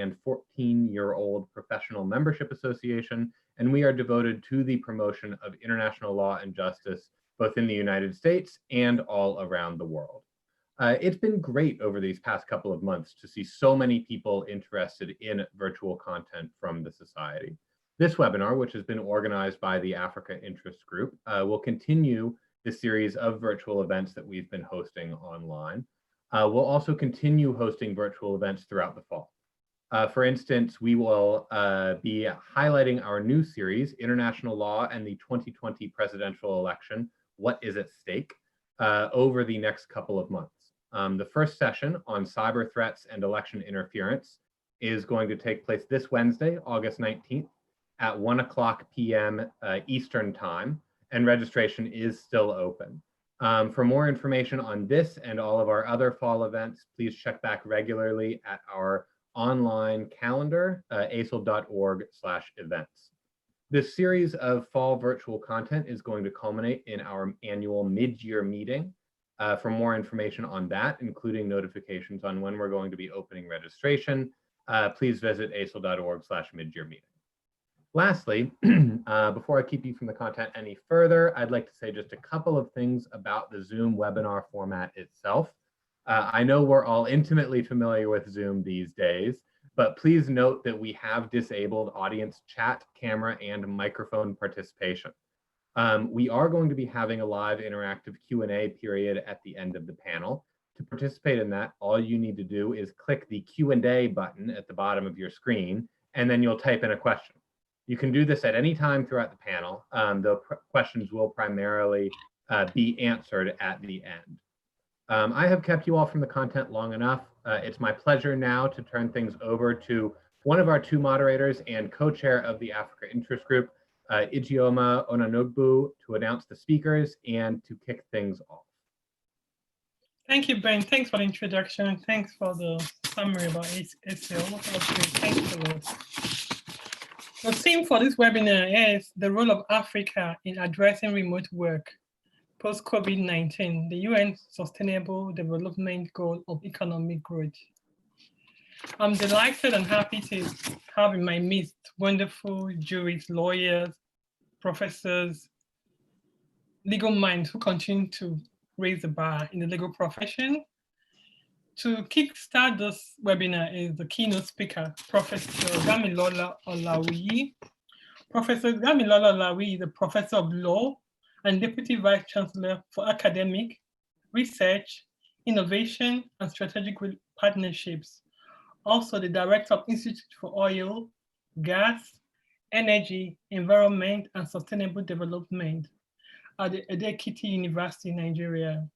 114-year-old professional membership association, and we are devoted to the promotion of international law and justice, both in the United States and all around the world. It's been great over these past couple of months to see so many people interested in virtual content from the Society. This webinar, which has been organized by the Africa Interest Group, will continue the series of virtual events that we've been hosting online. We'll also continue hosting virtual events throughout the fall. For instance, we will be highlighting our new series, International Law and the 2020 Presidential Election, What is at Stake, over the next couple of months. The first session on cyber threats and election interference is going to take place this Wednesday, August 19th at 1:00 p.m. Eastern Time, and registration is still open. For more information on this and all of our other fall events, please check back regularly at our online calendar, acil.org/events. This series of fall virtual content is going to culminate in our annual mid-year meeting. For more information on that, including notifications on when we're going to be opening registration, please visit acil.org/midyear meeting. Lastly, before I keep you from the content any further, I'd like to say just a couple of things about the Zoom webinar format itself. I know we're all intimately familiar with Zoom these days, but please note that we have disabled audience chat, camera, and microphone participation. We are going to be having a live interactive Q&A period at the end of the panel. To participate in that, all you need to do is click the Q&A button at the bottom of your screen, and then you'll type in a question. You can do this at any time throughout the panel. The questions will primarily be answered at the end. I have kept you all from the content long enough. It's my pleasure now to turn things over to one of our two moderators and co-chair of the Africa Interest Group, Ijeoma Onanogbu, to announce the speakers and to kick things off. Thank you, Ben. Thanks for the introduction. Thanks for the summary about ACIL. Thank you for this. The theme for this webinar is the role of Africa in addressing remote work post-COVID-19, the UN Sustainable Development Goal of economic growth. I'm delighted and happy to have in my midst wonderful jurists, lawyers, professors, legal minds who continue to raise the bar in the legal profession. To kickstart this webinar is the keynote speaker, Professor Damilola Olawiyi. Professor Damilola Olawiyi is a professor of law and Deputy Vice Chancellor for Academic, Research, Innovation, and Strategic Partnerships. Also the Director of Institute for Oil, Gas, Energy, Environment, and Sustainable Development at the Ede-Ekiti University, Nigeria.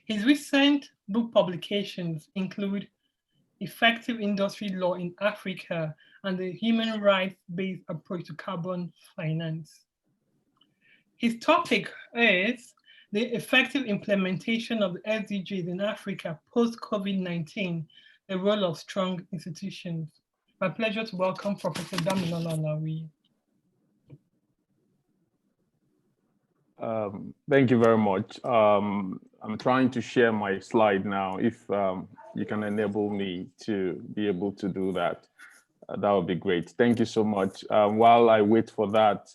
His recent book publications include Effective Industry Law in Africa and the Human Rights-Based Approach to Carbon Finance. His topic is the effective implementation of the SDGs in Africa post-COVID-19, the role of strong institutions. My pleasure to welcome Professor Damilola Olawiyi. Thank you very much. I'm trying to share my slide now. If you can enable me to be able to do that, that would be great. Thank you so much. While I wait for that,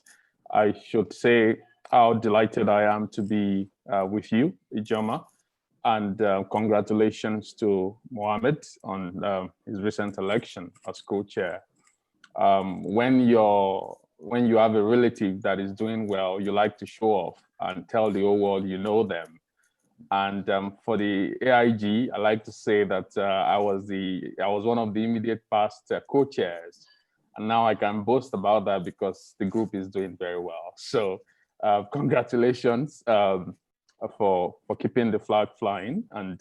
I should say how delighted I am to be with you, Ijeoma, and congratulations to Mohammed on his recent election as co-chair. When you have a relative that is doing well, you like to show off and tell the whole world you know them. And for the AIG, I like to say that I was one of the immediate past co-chairs, and now I can boast about that because the group is doing very well. So congratulations for keeping the flag flying and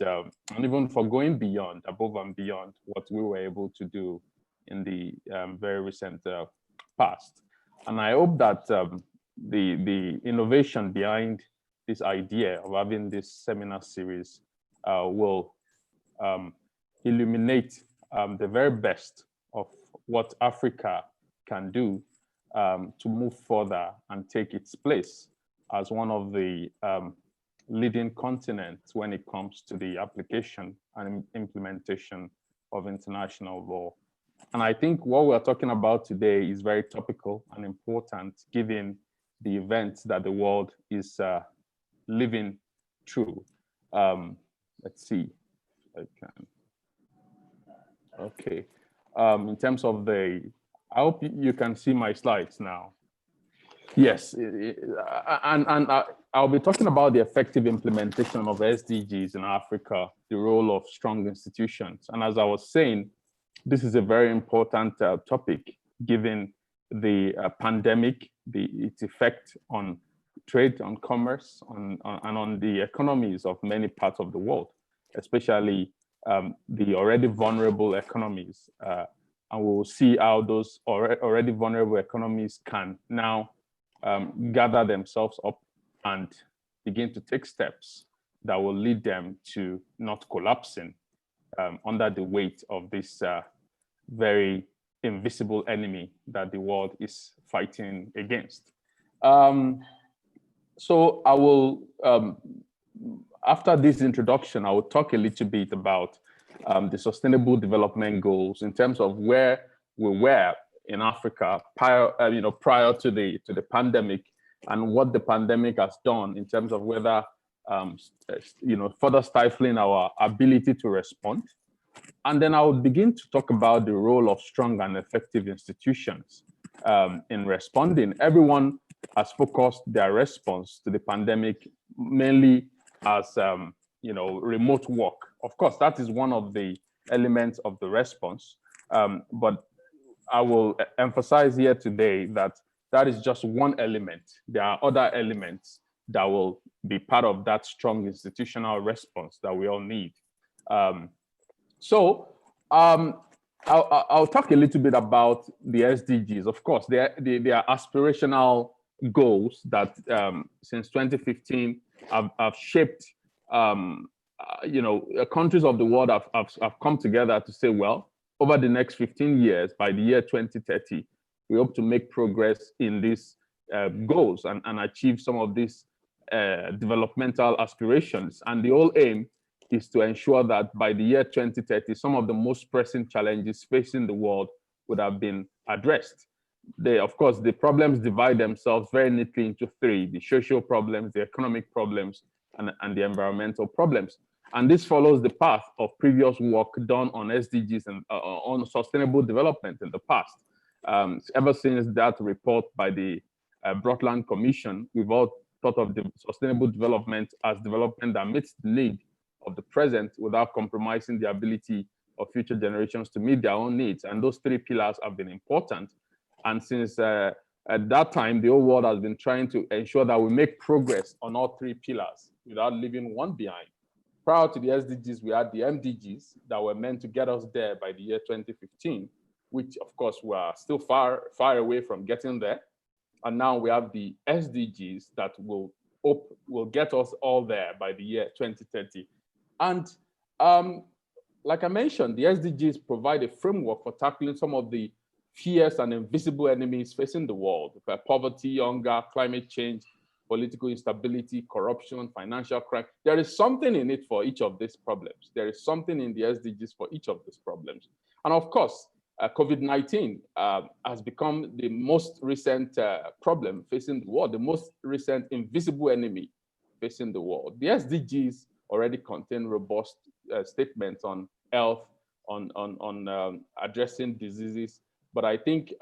even for going beyond, above and beyond what we were able to do in the very recent past. And I hope that the innovation behind this idea of having this seminar series will illuminate the very best of what Africa can do to move further and take its place as one of the leading continents when it comes to the application and implementation of international law And I think what we're talking about today is very topical and important given the events that the world is living through. Let's see if I can. Okay. In terms of I hope you can see my slides now. Yes, and I'll be talking about the effective implementation of SDGs in Africa, the role of strong institutions. And as I was saying, this is a very important topic, given the pandemic, its effect on trade, on commerce, and on the economies of many parts of the world, especially the already vulnerable economies. And we'll see how those already vulnerable economies can now gather themselves up and begin to take steps that will lead them to not collapsing under the weight of this very invisible enemy that the world is fighting against. So I will, after this introduction, I will talk a little bit about the Sustainable Development Goals in terms of where we were in Africa prior to the pandemic, and what the pandemic has done in terms of whether further stifling our ability to respond. And then I would begin to talk about the role of strong and effective institutions in responding. Everyone has focused their response to the pandemic mainly as remote work. Of course, that is one of the elements of the response, but I will emphasize here today that that is just one element. There are other elements that will be part of that strong institutional response that we all need. So I'll talk a little bit about the SDGs. Of course, they are aspirational goals that since 2015 have shaped, countries of the world have come together to say, well, over the next 15 years, by the year 2030, we hope to make progress in these goals and achieve some of these developmental aspirations. And the whole aim is to ensure that by the year 2030, some of the most pressing challenges facing the world would have been addressed. Of course, the problems divide themselves very neatly into three: the social problems, the economic problems, and the environmental problems. And this follows the path of previous work done on SDGs and on sustainable development in the past. Ever since that report by the Brundtland Commission, we've all thought of the sustainable development as development that meets the need of the present without compromising the ability of future generations to meet their own needs. And those three pillars have been important. And since at that time, the whole world has been trying to ensure that we make progress on all three pillars without leaving one behind. Prior to the SDGs, we had the MDGs that were meant to get us there by the year 2015, which of course we are still far away from getting there. And now we have the SDGs that will get us all there by the year 2030. And like I mentioned, the SDGs provide a framework for tackling some of the fierce and invisible enemies facing the world: poverty, hunger, climate change, political instability, corruption, financial crime. There is something in it for each of these problems. There is something in the SDGs for each of these problems. And of course, COVID-19 has become the most recent problem facing the world, the most recent invisible enemy facing the world. The SDGs already contain robust statements on health, on addressing diseases, but I think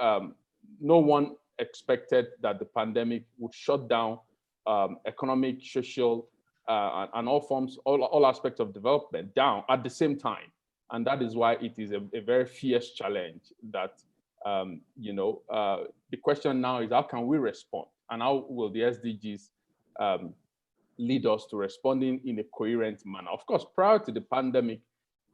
no one expected that the pandemic would shut down economic, social, and all aspects of development down at the same time. And that is why it is a very fierce challenge that, the question now is, how can we respond? And how will the SDGs lead us to responding in a coherent manner? Of course, prior to the pandemic,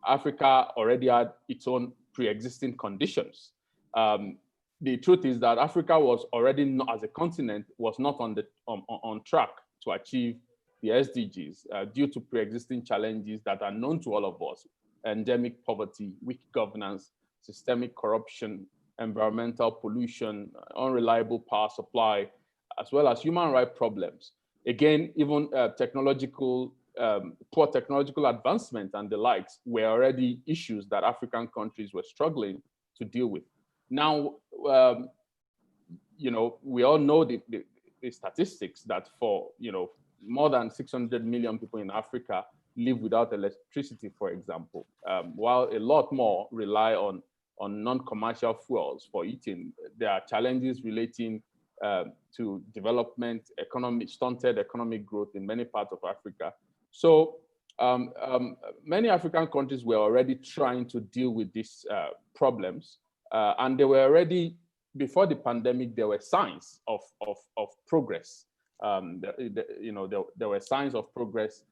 Africa already had its own pre-existing conditions. The truth is that Africa was already, as a continent, was not on track to achieve the SDGs due to pre-existing challenges that are known to all of us: endemic poverty, weak governance, systemic corruption, environmental pollution, unreliable power supply, as well as human rights problems. Again, even poor technological advancement and the likes were already issues that African countries were struggling to deal with. Now, we all know the statistics that for, more than 600 million people in Africa live without electricity, for example, while a lot more rely on non-commercial fuels for eating. There are challenges relating to development, stunted economic growth in many parts of Africa. So many African countries were already trying to deal with these problems, and they were already, before the pandemic, there were signs of progress. There were signs of progress.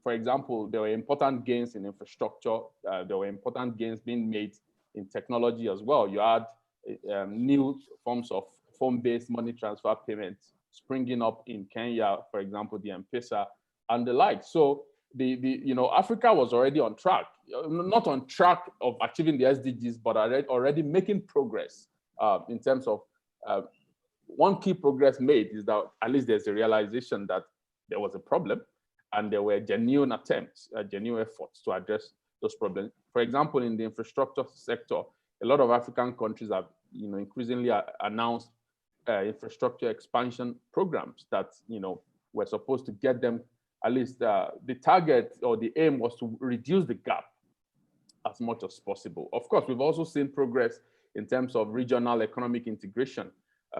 For example, there were important gains in infrastructure. There were important gains being made in technology as well. You had new forms of phone-based money transfer payments springing up in Kenya, for example, the M-Pesa and the like. So Africa was already on track, not on track of achieving the SDGs, but already making progress in terms of one key progress made is that at least there's a realization that there was a problem and there were genuine attempts, genuine efforts to address those problems. For example, in the infrastructure sector, a lot of African countries have increasingly announced infrastructure expansion programs that were supposed to get them, at least the target or the aim was to reduce the gap as much as possible. Of course, we've also seen progress in terms of regional economic integration.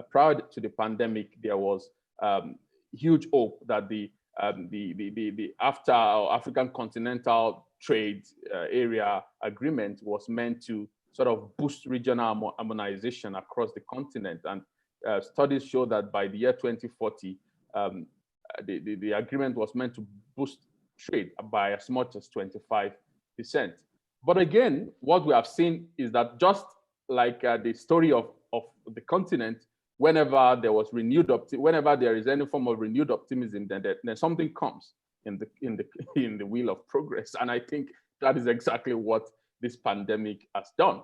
Prior to the pandemic, there was huge hope that the AfTA or African Continental Trade Area Agreement was meant to sort of boost regional harmonization across the continent. And studies show that by the year 2040, the agreement was meant to boost trade by as much as 25%. But again, what we have seen is that just like the story of the continent, whenever there is any form of renewed optimism, then something comes in the wheel of progress. And I think that is exactly what this pandemic has done.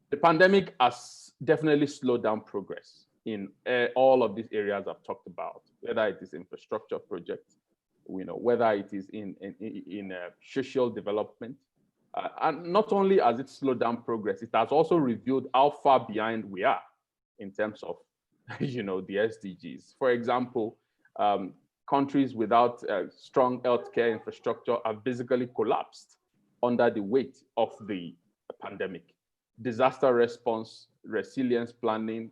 The pandemic has definitely slowed down progress in all of these areas I've talked about, whether it is infrastructure projects, whether it is in social development. And not only has it slowed down progress, it has also revealed how far behind we are in terms of, the SDGs. For example, countries without strong healthcare infrastructure have basically collapsed under the weight of the pandemic. Disaster response, resilience planning,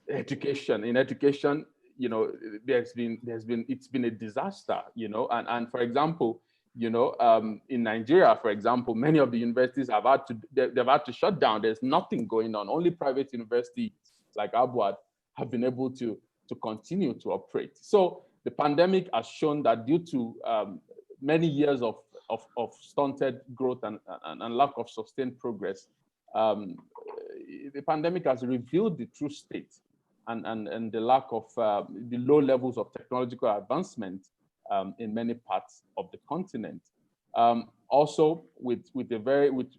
education. In education, it's been a disaster, and for example, in Nigeria, for example, many of the universities they've had to shut down. There's nothing going on. Only private universities like Abuad have been able to continue to operate. So the pandemic has shown that due to many years of stunted growth and lack of sustained progress, the pandemic has revealed the true state and the lack of the low levels of technological advancement in many parts of the continent. Also, with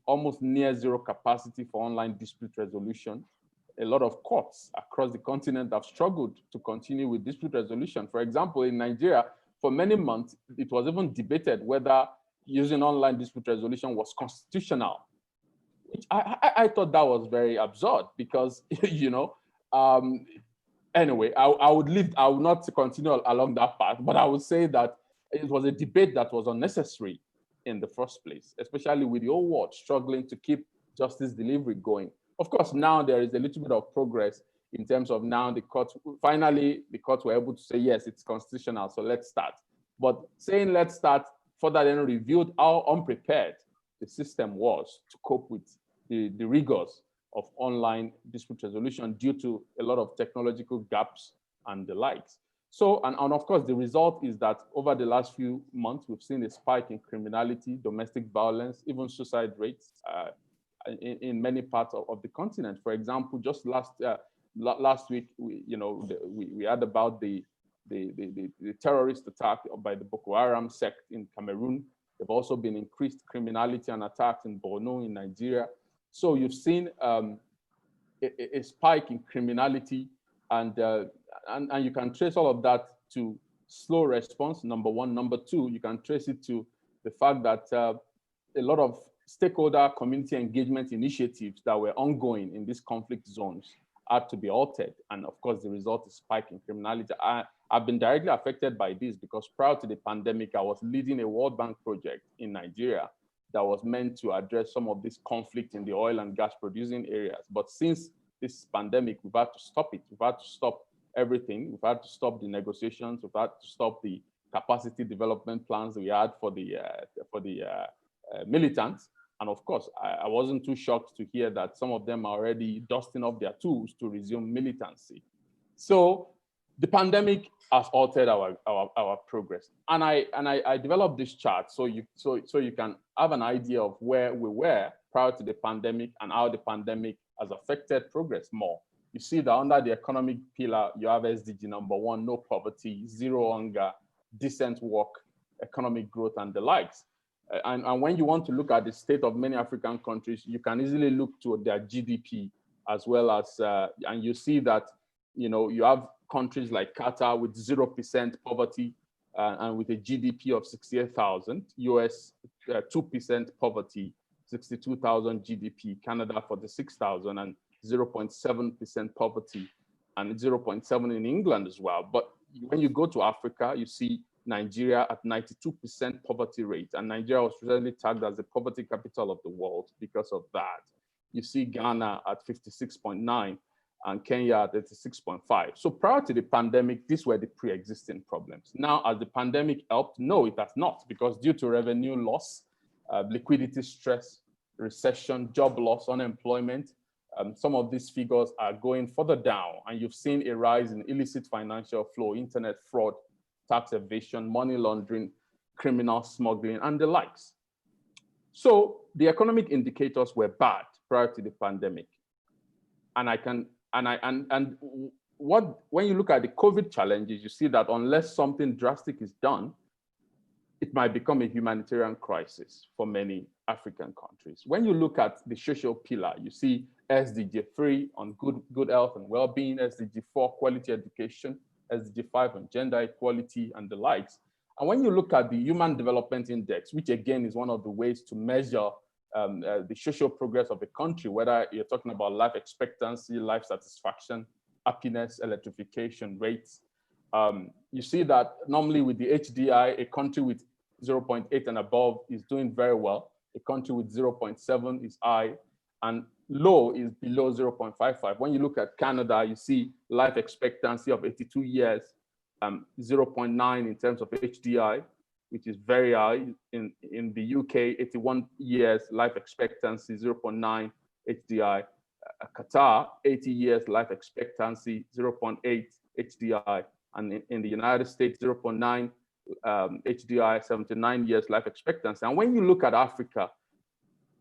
almost near zero capacity for online dispute resolution, a lot of courts across the continent have struggled to continue with dispute resolution. For example, in Nigeria, for many months, it was even debated whether using online dispute resolution was constitutional, which I thought that was very absurd because, anyway, I would not continue along that path, but I would say that it was a debate that was unnecessary in the first place, especially with the whole world struggling to keep justice delivery going. Of course, now there is a little bit of progress in terms of now the courts were able to say, yes, it's constitutional, so let's start. But saying let's start further then revealed how unprepared the system was to cope with the rigors of online dispute resolution due to a lot of technological gaps and the likes. So, and of course, the result is that over the last few months, we've seen a spike in criminality, domestic violence, even suicide rates in many parts of the continent. For example, just last week, we heard about the terrorist attack by the Boko Haram sect in Cameroon. There've also been increased criminality and attacks in Borno, in Nigeria. So you've seen a spike in criminality, and you can trace all of that to slow response, number one. Number two, you can trace it to the fact that a lot of stakeholder community engagement initiatives that were ongoing in these conflict zones had to be altered. And of course, the result is spike in criminality. I've been directly affected by this because prior to the pandemic, I was leading a World Bank project in Nigeria that was meant to address some of this conflict in the oil and gas producing areas. But since this pandemic, we've had to stop it. We've had to stop everything. We've had to stop the negotiations. We've had to stop the capacity development plans we had for the militants. And of course, I wasn't too shocked to hear that some of them are already dusting off their tools to resume militancy. So the pandemic has altered our progress. And I developed this chart so you can have an idea of where we were prior to the pandemic and how the pandemic has affected progress more. You see that under the economic pillar, you have SDG number 1, no poverty, zero hunger, decent work, economic growth, and the likes. And when you want to look at the state of many African countries, you can easily look to their GDP as well as, and you see that, you have countries like Qatar with 0% poverty and with a GDP of 68,000, US 2% poverty, 62,000 GDP, Canada 46,000 and 0.7% poverty and 0.7 in England as well. But when you go to Africa, you see Nigeria at 92% poverty rate, and Nigeria was recently tagged as the poverty capital of the world because of that. You see Ghana at 56.9 and Kenya at 86.5. So prior to the pandemic, these were the pre-existing problems. Now, as the pandemic helped, no, it has not, because due to revenue loss, liquidity stress, recession, job loss, unemployment, some of these figures are going further down, and you've seen a rise in illicit financial flow, internet fraud, tax evasion, money laundering, criminal smuggling, and the likes. So the economic indicators were bad prior to the pandemic. And when you look at the COVID challenges, you see that unless something drastic is done, it might become a humanitarian crisis for many African countries. When you look at the social pillar, you see SDG 3 on good health and well-being, SDG 4 quality education, SDG 5 on gender equality and the likes. And when you look at the Human Development Index, which again is one of the ways to measure the social progress of a country, whether you're talking about life expectancy, life satisfaction, happiness, electrification rates, you see that normally with the HDI, a country with 0.8 and above is doing very well. A country with 0.7 is high, and low is below 0.55. When you look at Canada, you see life expectancy of 82 years, 0.9 in terms of HDI, which is very high. In the UK, 81 years life expectancy, 0.9 HDI. Qatar, 80 years life expectancy, 0.8 HDI. And in the United States, 0.9 HDI, 79 years life expectancy. And when you look at Africa,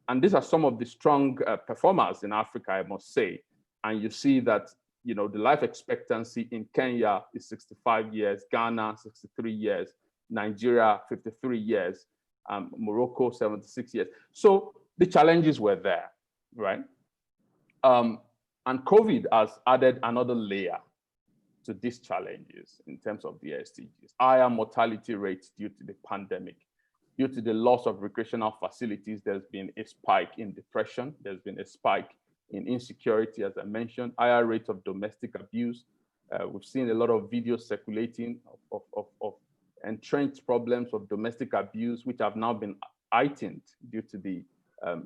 and these are some of the strong performers in Africa, I must say, and you see that the life expectancy in Kenya is 65 years, Ghana 63 years, Nigeria 53 years, Morocco 76 years. So the challenges were there, right? And COVID has added another layer to these challenges in terms of the SDGs. Higher mortality rates due to the pandemic. Due to the loss of recreational facilities, there's been a spike in depression. There's been a spike in insecurity, as I mentioned, higher rates of domestic abuse. We've seen a lot of videos circulating of entrenched problems of domestic abuse, which have now been heightened due to the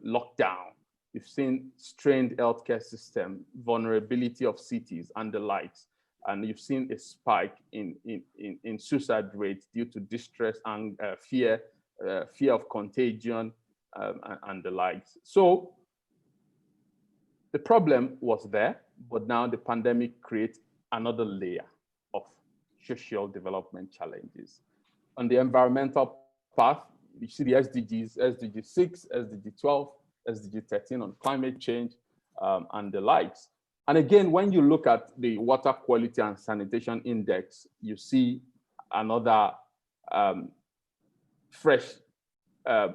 lockdown. You've seen strained healthcare system, vulnerability of cities and the likes. And you've seen a spike in suicide rates due to distress and fear of contagion and the likes. So the problem was there, but now the pandemic creates another layer of social development challenges. On the environmental path, you see the SDGs, SDG 6, SDG 12, SDG 13 on climate change and the likes. And again, when you look at the water quality and sanitation index, you see another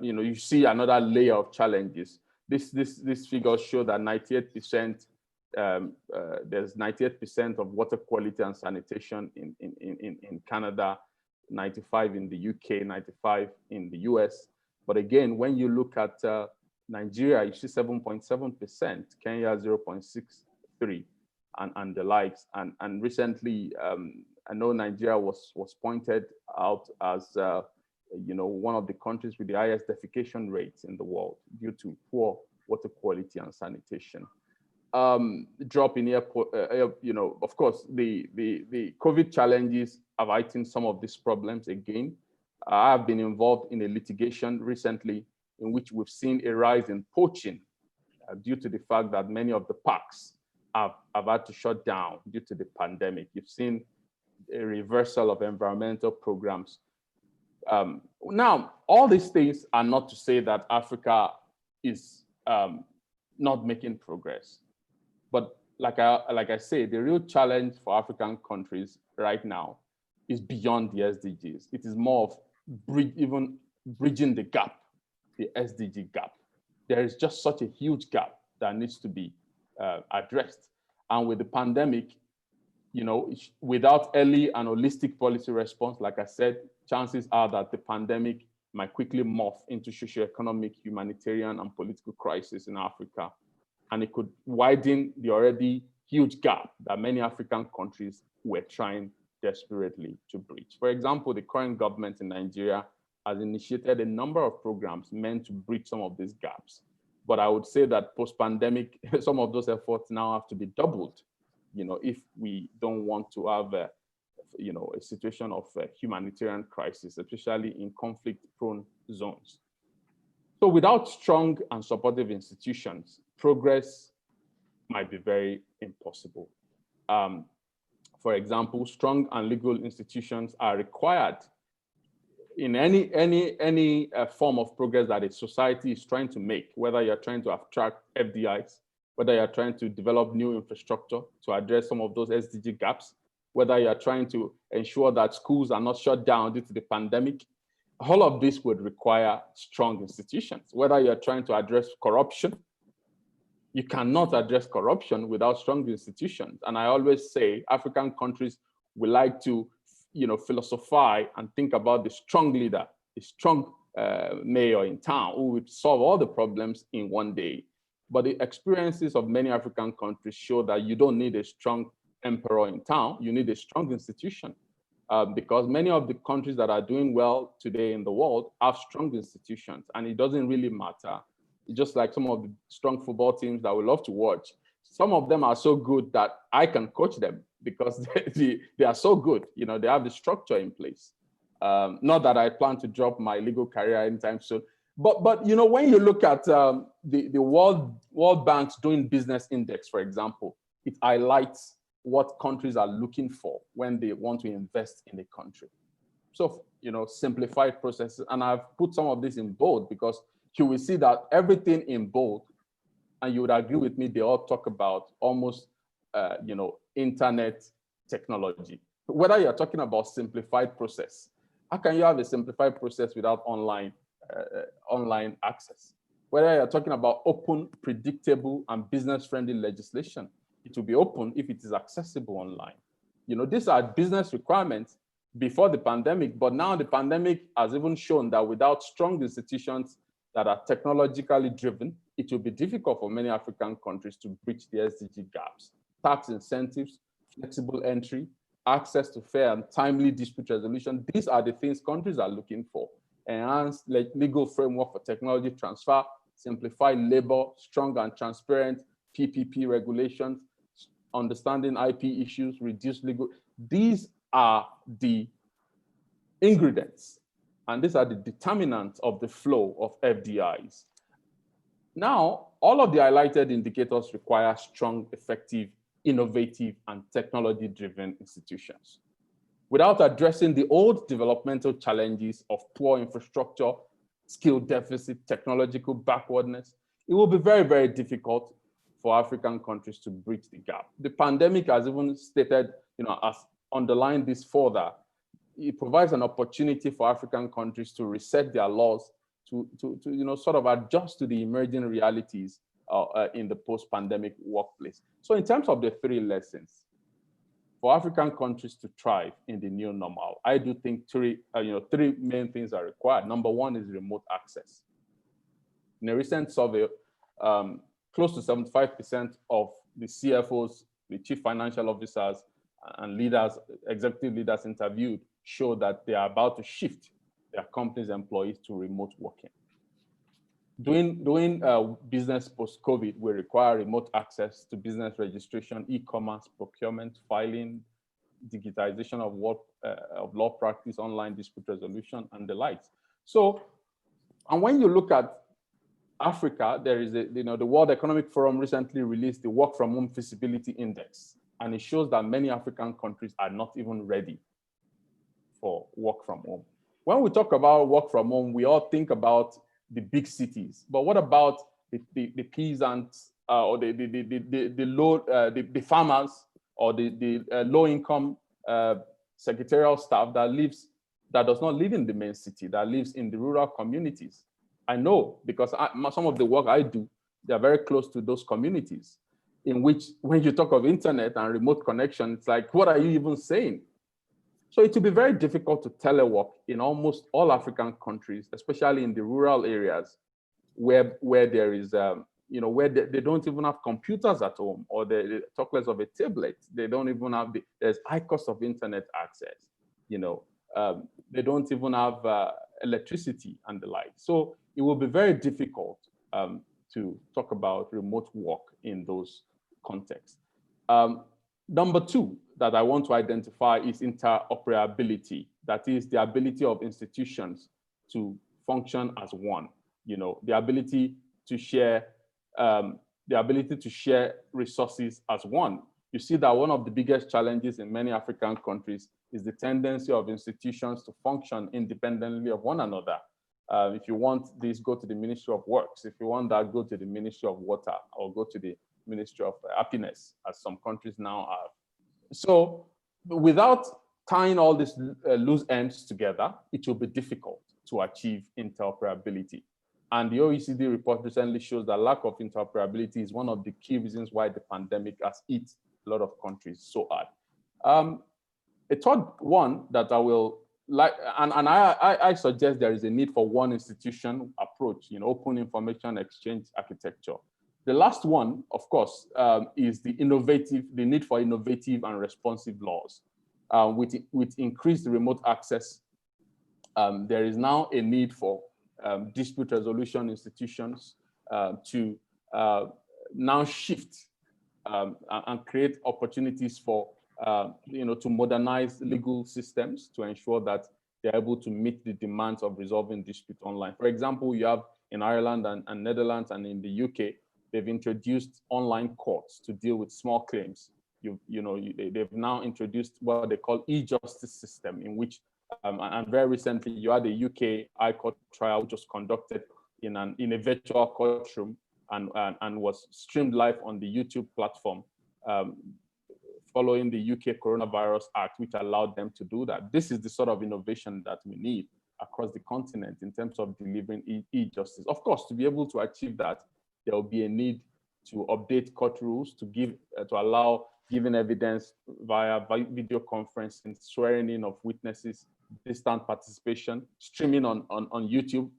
you see another layer of challenges. This figures show that 98%, there's 98% of water quality and sanitation in Canada, 95 in the UK, 95 in the US. But again, when you look at Nigeria, you see 7.7%, Kenya 0.63, and the likes. And recently, I know Nigeria was pointed out as one of the countries with the highest defecation rates in the world due to poor water quality and sanitation. Drop in airport, of course, the COVID challenges have heightened some of these problems again. I have been involved in a litigation recently in which we've seen a rise in poaching due to the fact that many of the parks have had to shut down due to the pandemic. You've seen a reversal of environmental programs. Now, all these things are not to say that Africa is not making progress. But like I say, the real challenge for African countries right now is beyond the SDGs. It is more of even bridging the gap, the SDG gap. There is just such a huge gap that needs to be addressed. And with the pandemic, without early and holistic policy response, like I said, chances are that the pandemic might quickly morph into socioeconomic, humanitarian, and political crisis in Africa. And it could widen the already huge gap that many African countries were trying desperately to bridge. For example, the current government in Nigeria has initiated a number of programs meant to bridge some of these gaps. But I would say that post-pandemic, some of those efforts now have to be doubled, if we don't want to have a situation of humanitarian crisis, especially in conflict-prone zones. So without strong and supportive institutions, progress might be very impossible. For example, strong and legal institutions are required in any form of progress that a society is trying to make, whether you're trying to attract FDIs, whether you're trying to develop new infrastructure to address some of those SDG gaps, whether you're trying to ensure that schools are not shut down due to the pandemic. All of this would require strong institutions. Whether you're trying to address corruption, you cannot address corruption without strong institutions. And I always say African countries will like to, philosophize and think about the strong leader, the strong mayor in town who would solve all the problems in one day. But the experiences of many African countries show that you don't need a strong emperor in town, you need a strong institution. Because many of the countries that are doing well today in the world have strong institutions, and it doesn't really matter. It's just like some of the strong football teams that we love to watch. Some of them are so good that I can coach them because they are so good. They have the structure in place. Not that I plan to drop my legal career anytime soon. But when you look at the World Bank's Doing Business Index, for example, it highlights what countries are looking for when they want to invest in a country. So, simplified processes. And I've put some of this in bold because you will see that everything in bold, and you would agree with me, they all talk about almost, internet technology. Whether you're talking about simplified process, how can you have a simplified process without online access? Whether you're talking about open, predictable, and business-friendly legislation, it will be open if it is accessible online. These are business requirements before the pandemic, but now the pandemic has even shown that without strong institutions that are technologically driven, it will be difficult for many African countries to bridge the SDG gaps. Tax incentives, flexible entry, access to fair and timely dispute resolution, these are the things countries are looking for. Enhanced legal framework for technology transfer, simplified labor, strong and transparent PPP regulations, understanding IP issues, reduce legal. These are the ingredients, and these are the determinants of the flow of FDIs. Now, all of the highlighted indicators require strong, effective, innovative, and technology-driven institutions. Without addressing the old developmental challenges of poor infrastructure, skill deficit, technological backwardness, it will be very, very difficult for African countries to bridge the gap. The pandemic has even stated, has underlined this further. It provides an opportunity for African countries to reset their laws, to sort of adjust to the emerging realities in the post-pandemic workplace. So in terms of the three lessons, for African countries to thrive in the new normal, I do think three main things are required. Number one is remote access. In a recent survey, close to 75% of the CFOs, the chief financial officers, and leaders, executive leaders interviewed show that they are about to shift their company's employees to remote working. Doing business post-COVID will require remote access to business registration, e-commerce, procurement, filing, digitization of work, of law practice, online dispute resolution, and the likes. So, and when you look at Africa, there is the World Economic Forum recently released the Work from Home Feasibility Index, and it shows that many African countries are not even ready for work from home. When we talk about work from home, we all think about the big cities, but what about the peasants or the farmers or the low-income secretarial staff that does not live in the main city, that lives in the rural communities? I know because some of the work I do, they are very close to those communities, in which when you talk of internet and remote connection, it's like, what are you even saying? So it will be very difficult to telework in almost all African countries, especially in the rural areas where there is, where they don't even have computers at home, or they talk less of a tablet. They don't even have there's high cost of internet access. They don't even have electricity and the like. So it will be very difficult to talk about remote work in those contexts. Number two that I want to identify is interoperability. That is the ability of institutions to function as one. The ability to share resources as one. You see that one of the biggest challenges in many African countries is the tendency of institutions to function independently of one another. If you want this, go to the Ministry of Works. If you want that, go to the Ministry of Water, or go to the Ministry of Happiness, as some countries now have. So without tying all these loose ends together, it will be difficult to achieve interoperability. And the OECD report recently shows that lack of interoperability is one of the key reasons why the pandemic has hit a lot of countries so hard. A third one that I will like, and I suggest there is a need for one institution approach, open information exchange architecture. The last one, of course, is the need for innovative and responsive laws. With increased remote access, there is now a need for dispute resolution institutions to now shift and create opportunities for to modernize legal systems to ensure that they're able to meet the demands of resolving dispute online. For example, you have in Ireland and Netherlands and in the UK, they've introduced online courts to deal with small claims. They've now introduced what they call e-justice system, in which and very recently you had a UK High Court trial which was conducted in a virtual courtroom and was streamed live on the YouTube platform, following the UK Coronavirus Act, which allowed them to do that. This is the sort of innovation that we need across the continent in terms of delivering e-justice. Of course, to be able to achieve that, there will be a need to update court rules to allow giving evidence via video conferencing, swearing in of witnesses, distant participation, streaming on YouTube,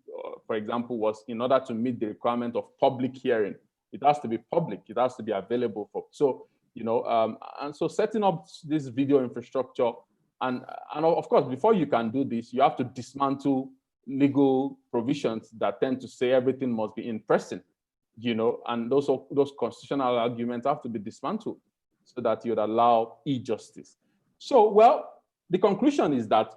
for example, was in order to meet the requirement of public hearing. It has to be public. It has to be available for. So, and so setting up this video infrastructure, and of course, before you can do this, you have to dismantle legal provisions that tend to say everything must be in person, and those constitutional arguments have to be dismantled so that you'd allow e-justice. So, well, the conclusion is that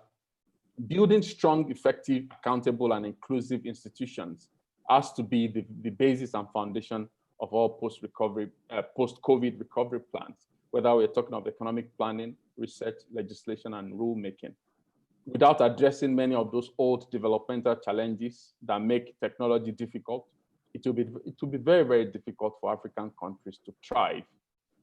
building strong, effective, accountable, and inclusive institutions has to be the basis and foundation of all post-COVID recovery plans, whether we're talking of economic planning, research, legislation, and rulemaking. Without addressing many of those old developmental challenges that make technology difficult, it will be very, very difficult for African countries to thrive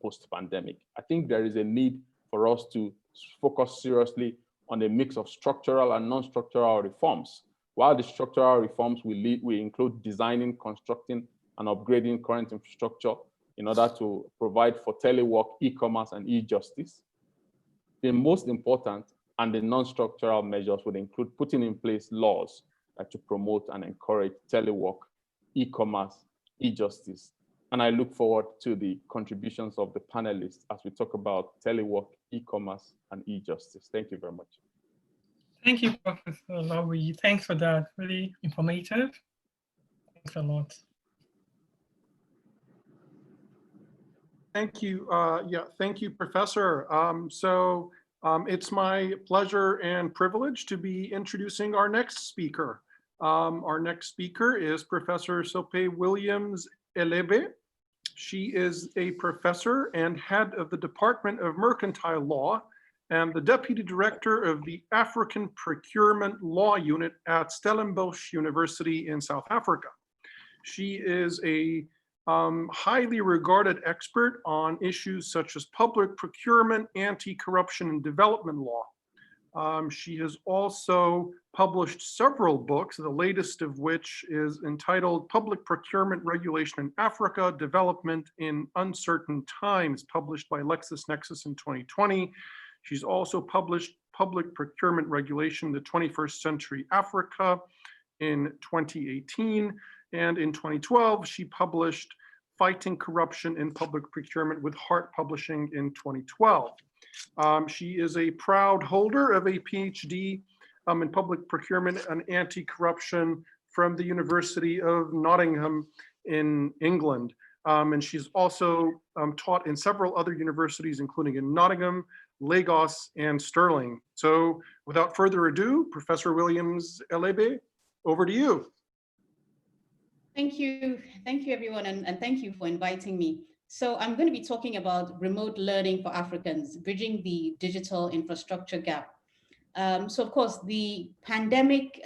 post-pandemic. I think there is a need for us to focus seriously on a mix of structural and non-structural reforms. While the structural reforms will include designing, constructing, and upgrading current infrastructure in order to provide for telework, e-commerce, and e-justice. The most important and the non-structural measures would include putting in place laws to promote and encourage telework e-commerce, e-justice. And I look forward to the contributions of the panelists as we talk about telework, e-commerce, and e-justice. Thank you very much. Thank you, Professor Lawi. Thanks for that. Really informative. Thanks a lot. Thank you. Thank you, Professor. It's my pleasure and privilege to be introducing our next speaker. Our next speaker is Professor Sope Williams Elebe. She is a professor and head of the Department of Mercantile Law and the Deputy Director of the African Procurement Law Unit at Stellenbosch University in South Africa. She is a highly regarded expert on issues such as public procurement, anti-corruption, and development law. She has also published several books, the latest of which is entitled Public Procurement Regulation in Africa, Development in Uncertain Times, published by LexisNexis in 2020. She's also published Public Procurement Regulation, the 21st Century Africa in 2018. And in 2012, she published Fighting Corruption in Public Procurement with Hart Publishing in 2012. She is a proud holder of a PhD in public procurement and anti-corruption from the University of Nottingham in England. And she's also taught in several other universities, including in Nottingham, Lagos, and Stirling. So without further ado, Professor Williams Elebe, over to you. Thank you everyone, and thank you for inviting me. So I'm going to be talking about remote learning for Africans, bridging the digital infrastructure gap. So of course, the pandemic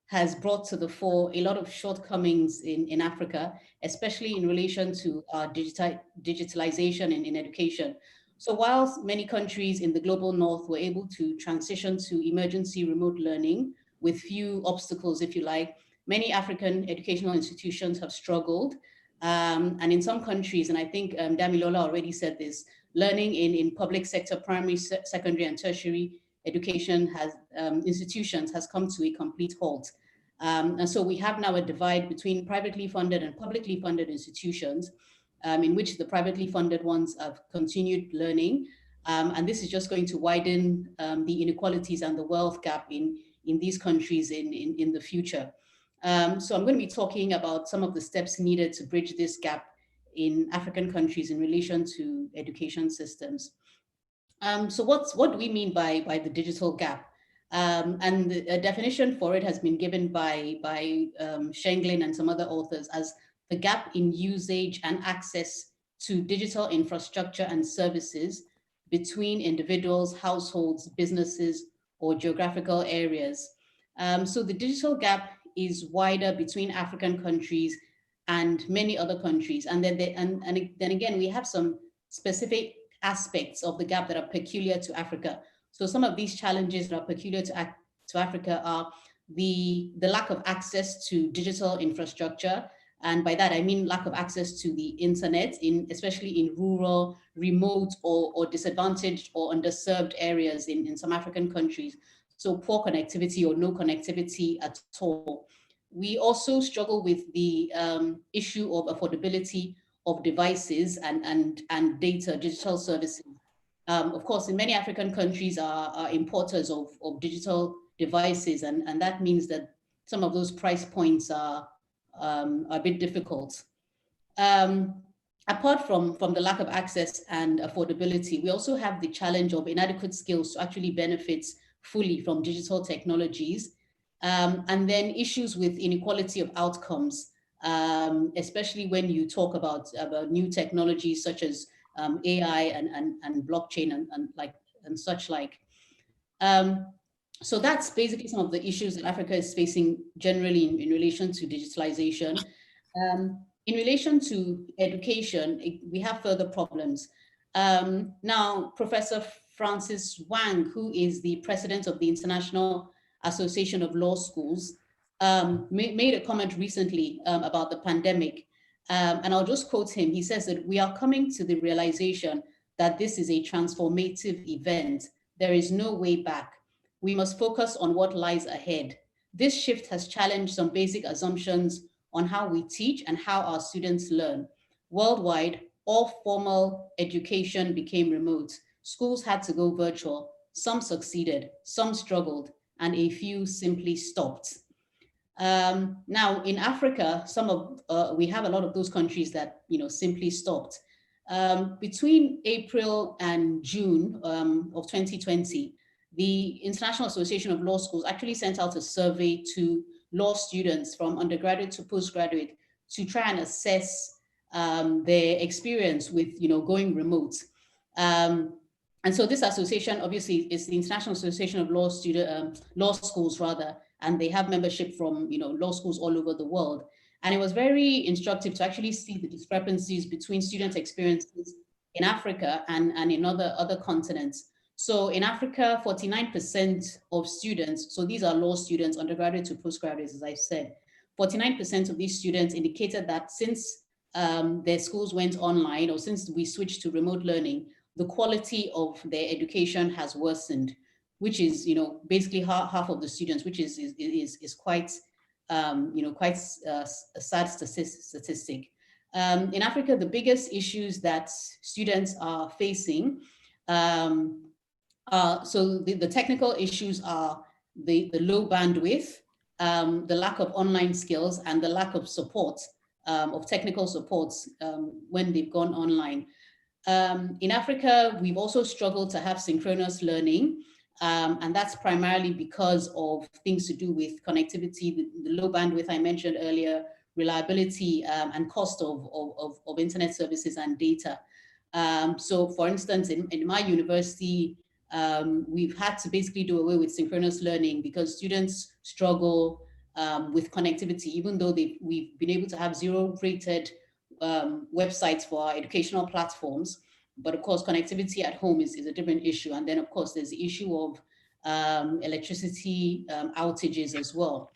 has brought to the fore a lot of shortcomings in Africa, especially in relation to digitalization in education. So whilst many countries in the global north were able to transition to emergency remote learning with few obstacles, if you like, many African educational institutions have struggled. And in some countries, and I think Damilola already said this, learning in public sector, primary, secondary, and tertiary education institutions has come to a complete halt. And so we have now a divide between privately funded and publicly funded institutions, in which the privately funded ones have continued learning. And this is just going to widen the inequalities and the wealth gap in these countries in the future. So I'm going to be talking about some of the steps needed to bridge this gap in African countries in relation to education systems. So what do we mean by the digital gap? And the definition for it has been given by Schenglin and some other authors as the gap in usage and access to digital infrastructure and services between individuals, households, businesses, or geographical areas. So the digital gap is wider between African countries and many other countries. And then again, we have some specific aspects of the gap that are peculiar to Africa. So some of these challenges that are peculiar to Africa are the lack of access to digital infrastructure. And by that, I mean lack of access to the internet, especially in rural, remote, or disadvantaged or underserved areas in some African countries. So poor connectivity or no connectivity at all. We also struggle with the issue of affordability of devices and data, digital services. Of course, in many African countries are importers of digital devices, and that means that some of those price points are a bit difficult. Apart from the lack of access and affordability, we also have the challenge of inadequate skills to actually benefit fully from digital technologies, and then issues with inequality of outcomes, especially when you talk about new technologies such as AI and blockchain and such like. So that's basically some of the issues that Africa is facing generally in relation to digitalization. In relation to education, we have further problems. Now, Professor Francis Wang, who is the president of the International Association of Law Schools, made a comment recently about the pandemic. And I'll just quote him. He says that we are coming to the realization that this is a transformative event. There is no way back. We must focus on what lies ahead. This shift has challenged some basic assumptions on how we teach and how our students learn. Worldwide, all formal education became remote. Schools had to go virtual. Some succeeded, some struggled, and a few simply stopped. Now in Africa, we have a lot of those countries that simply stopped. Between April and June of 2020, the International Association of Law Schools actually sent out a survey to law students from undergraduate to postgraduate to try and assess their experience with going remote. And so this association obviously is the International Association of Law Schools rather, and they have membership from law schools all over the world. And it was very instructive to actually see the discrepancies between student experiences in Africa and in other continents. So in Africa, 49% of students, so these are law students, undergraduate to postgraduates, as I said, 49% of these students indicated that since their schools went online, or since we switched to remote learning, the quality of their education has worsened, which is basically half of the students, which is quite quite a sad statistic. In Africa, the biggest issues that students are facing, so the technical issues are the low bandwidth, the lack of online skills, and the lack of support, of technical supports when they've gone online. In Africa, we've also struggled to have synchronous learning, and that's primarily because of things to do with connectivity, the low bandwidth I mentioned earlier, reliability, and cost of internet services and data. So for instance, in my university, we've had to basically do away with synchronous learning because students struggle with connectivity, even though we've been able to have zero-rated websites for our educational platforms. But of course, connectivity at home is a different issue. And then of course, there's the issue of electricity outages as well.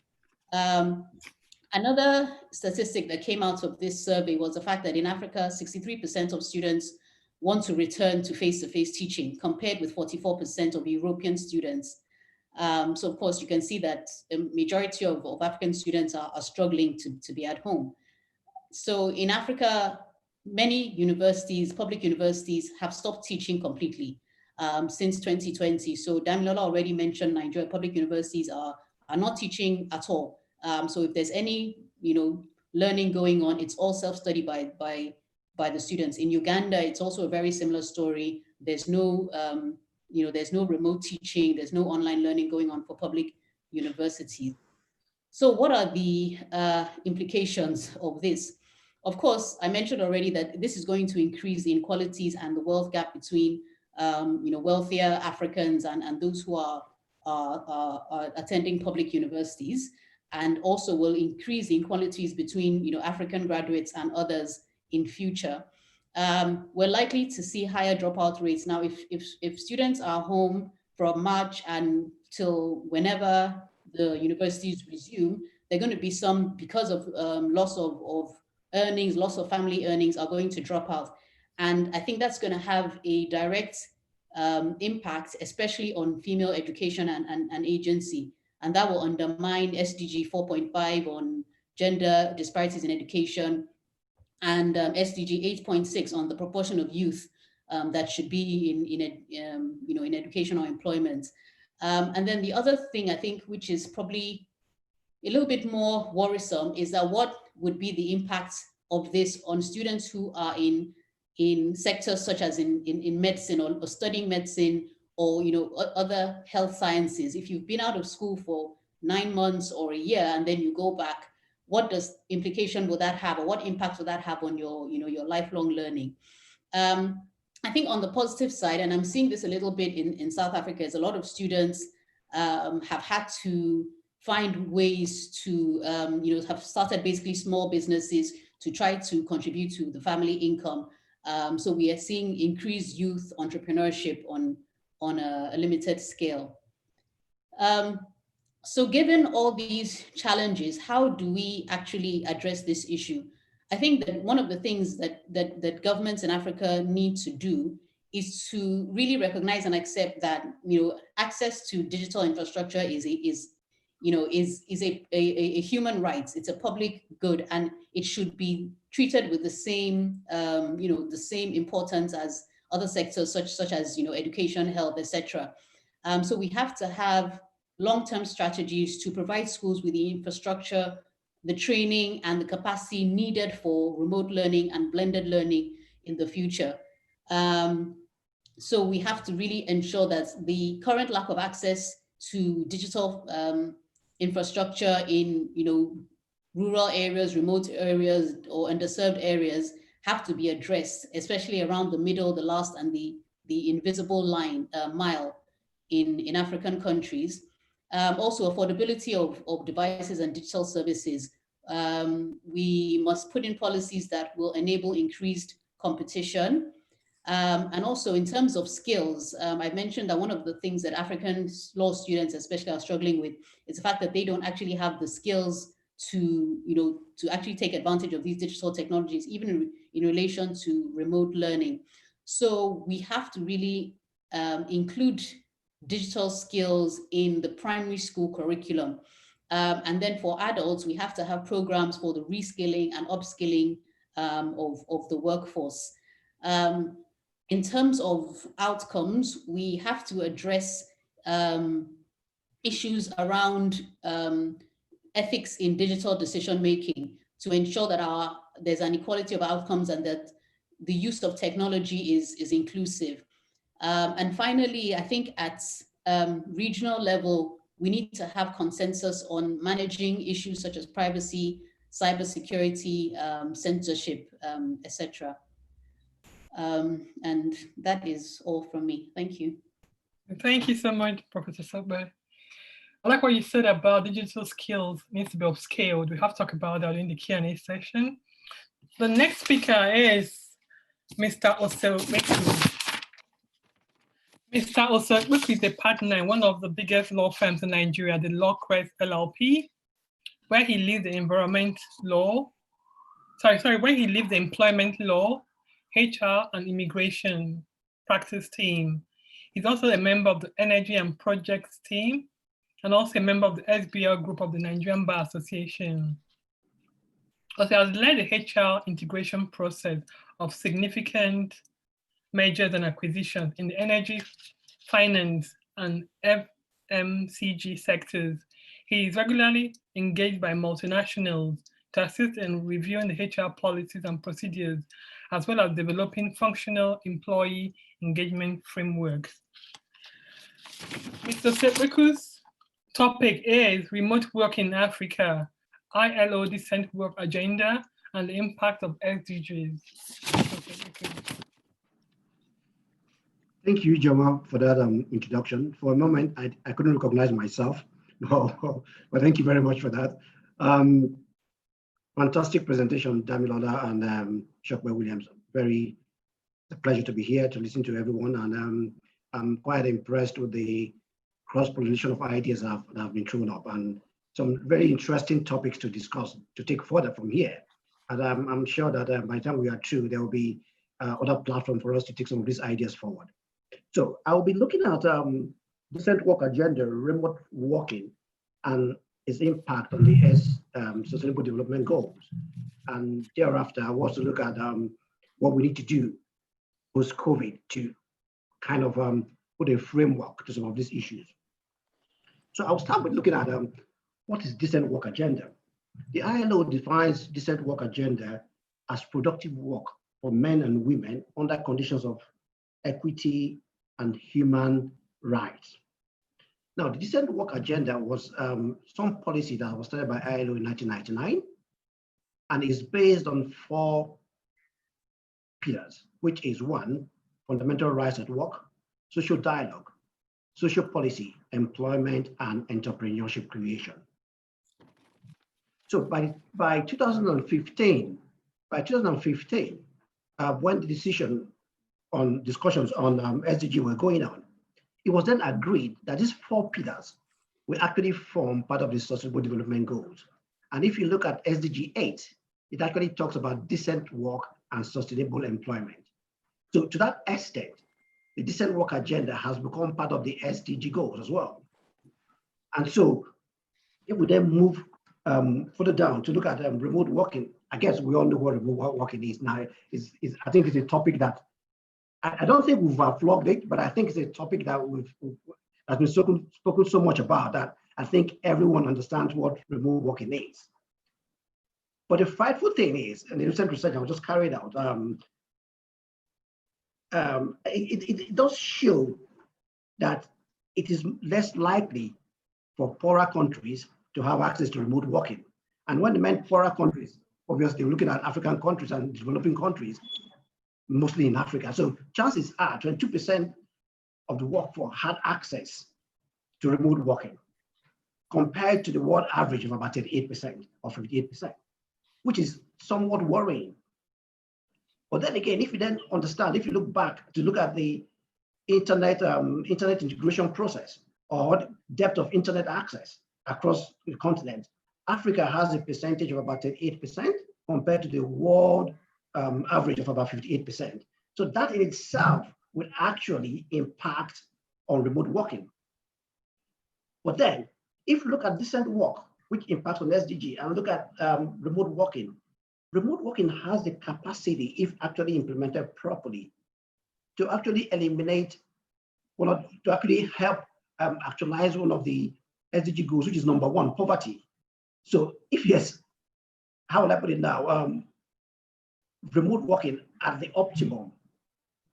Another statistic that came out of this survey was the fact that in Africa, 63% of students want to return to face-to-face teaching, compared with 44% of European students. So of course, you can see that a majority of African students are struggling to be at home. So in Africa, many universities, public universities, have stopped teaching completely since 2020. So Damilola already mentioned Nigeria public universities are not teaching at all. So if there's any learning going on, it's all self-study by the students. In Uganda, it's also a very similar story. There's no there's no remote teaching, there's no online learning going on for public universities. So what are the implications of this? Of course, I mentioned already that this is going to increase the inequalities and the wealth gap between wealthier Africans and those who are attending public universities, and also will increase the inequalities between African graduates and others in future. We're likely to see higher dropout rates. Now, if students are home from March until whenever the universities resume, they're going to be some, because of loss of earnings, loss of family earnings, are going to drop out. And I think that's going to have a direct impact, especially on female education and agency. And that will undermine SDG 4.5 on gender disparities in education, and SDG 8.6 on the proportion of youth that should be in education or employment. And then the other thing I think, which is probably a little bit more worrisome, is that what would be the impact of this on students who are in sectors such as in medicine or studying medicine, or other health sciences. If you've been out of school for 9 months or a year and then you go back, what implication will that have, or what impact will that have on your your lifelong learning? I think on the positive side, and I'm seeing this a little bit in South Africa, is a lot of students have had to find ways to have started basically small businesses to try to contribute to the family income. So we are seeing increased youth entrepreneurship on a limited scale. So given all these challenges, how do we actually address this issue? I think that one of the things that governments in Africa need to do is to really recognize and accept that access to digital infrastructure is is a human right. It's a public good, and it should be treated with the same, the same importance as other sectors, such as education, health, etc. So we have to have long-term strategies to provide schools with the infrastructure, the training, and the capacity needed for remote learning and blended learning in the future. So we have to really ensure that the current lack of access to digital infrastructure in rural areas, remote areas, or underserved areas have to be addressed, especially around the middle, the last, and the invisible mile in African countries. Also, affordability of devices and digital services. We must put in policies that will enable increased competition. And also in terms of skills, I mentioned that one of the things that African law students especially are struggling with is the fact that they don't actually have the skills to actually take advantage of these digital technologies, even in relation to remote learning. So we have to really include digital skills in the primary school curriculum. And then for adults, we have to have programs for the reskilling and upskilling of the workforce. In terms of outcomes, we have to address issues around ethics in digital decision-making to ensure that there's an equality of outcomes and that the use of technology is inclusive. And finally, I think at regional level, we need to have consensus on managing issues such as privacy, cybersecurity, censorship, etc. And that is all from me. Thank you. Thank you so much, Professor Sobe. I like what you said about digital skills needs to be upscaled. We have to talk about that in the Q&A session. The next speaker is Mr. Osewekwu. Mr. Osewekwu is a partner in one of the biggest law firms in Nigeria, the Law Quest LLP, where he leads the employment law, HR, and immigration practice team. He's also a member of the Energy and Projects team, and also a member of the SBL group of the Nigerian Bar Association. Also, he has led the HR integration process of significant mergers and acquisitions in the energy, finance, and FMCG sectors. He is regularly engaged by multinationals to assist in reviewing the HR policies and procedures, as well as developing functional employee engagement frameworks. Mr. Oseweku's topic is remote work in Africa, ILO decent work agenda, and the impact of SDGs. Thank you, Joma, for that introduction. For a moment, I couldn't recognize myself, but thank you very much for that. Fantastic presentation, Damilola and Shokwe Williams. Very a pleasure to be here to listen to everyone, and I'm quite impressed with the cross-pollination of ideas that have been thrown up, and some very interesting topics to discuss, to take further from here. And I'm sure that by the time we are through, there will be other platforms for us to take some of these ideas forward. So I'll be looking at decent work agenda, remote working, and its impact on the Sustainable Development Goals. And thereafter, I want to look at what we need to do post-COVID to kind of put a framework to some of these issues. So I'll start with looking at what is decent work agenda. The ILO defines decent work agenda as productive work for men and women under conditions of equity and human rights. Now, the decent work agenda was some policy that was started by ILO in 1999, and is based on 4 pillars, which is 1, fundamental rights at work, social dialogue, social policy, employment, and entrepreneurship creation. So by 2015, when the discussions on SDG were going on, it was then agreed that these 4 pillars will actually form part of the Sustainable Development Goals. And if you look at SDG 8, it actually talks about decent work and sustainable employment. So to that extent, the decent work agenda has become part of the SDG goals as well. And so if we then move further down to look at remote working, I guess we all know what remote working is now. I think it's a topic that I don't think we've flogged it, but I think it's a topic that has been spoken so much about that I think everyone understands what remote working is. But the frightful thing is, and the recent research I was just carried out, it does show that it is less likely for poorer countries to have access to remote working. And when they meant poorer countries, obviously we're looking at African countries and developing countries, mostly in Africa. So chances are 22% of the workforce had access to remote working compared to the world average of about 38% or 58%, which is somewhat worrying. But then again, if you then understand, if you look back to look at the internet integration process or depth of internet access across the continent, Africa has a percentage of about 8% compared to the world average of about 58%. So that in itself will actually impact on remote working. But then, if you look at decent work, which impacts on SDG, and look at remote working has the capacity, if actually implemented properly, to actually eliminate, to actually help actualize one of the SDG goals, which is number 1, poverty. So if yes, how will I put it now? Remote working at the optimum,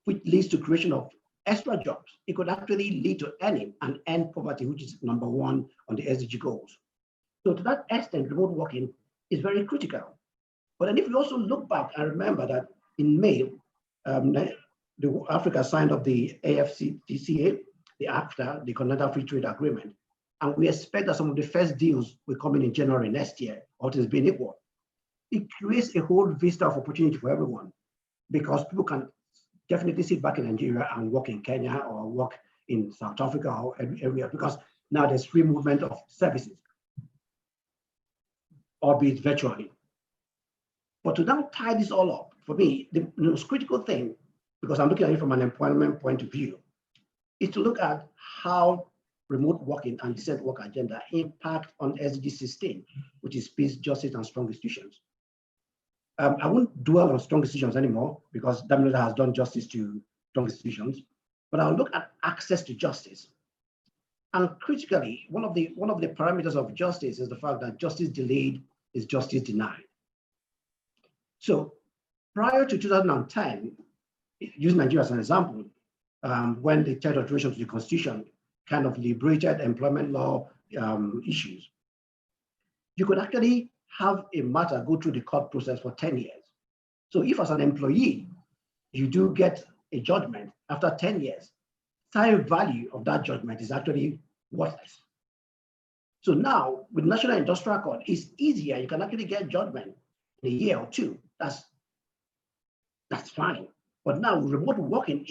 which leads to creation of extra jobs, it could actually lead to earning and end poverty, which is number 1 on the SDG goals. So to that extent, remote working is very critical. But then if you also look back and remember that in May, Africa signed up the AfCFTA, the ACTA, the Continental Free Trade Agreement, and we expect that some of the first deals will come in January next year, all things being equal. It creates a whole vista of opportunity for everyone, because people can definitely sit back in Nigeria and work in Kenya or work in South Africa or everywhere, because now there's free movement of services, albeit virtually. But to now tie this all up, for me, the most critical thing, because I'm looking at it from an employment point of view, is to look at how remote working and decent work agenda impact on SDG 16, which is peace, justice, and strong institutions. I won't dwell on strong institutions anymore because Damilola has done justice to strong institutions, but I'll look at access to justice. And critically, one of the parameters of justice is the fact that justice delayed is justice denied. So prior to 2010, using Nigeria as an example, when the third alteration to the Constitution kind of liberated employment law issues, you could actually have a matter go through the court process for 10 years. So if as an employee, you do get a judgment after 10 years, time value of that judgment is actually worthless. So now with National Industrial Court, it's easier. You can actually get judgment in a year or 2. That's fine. But now remote working,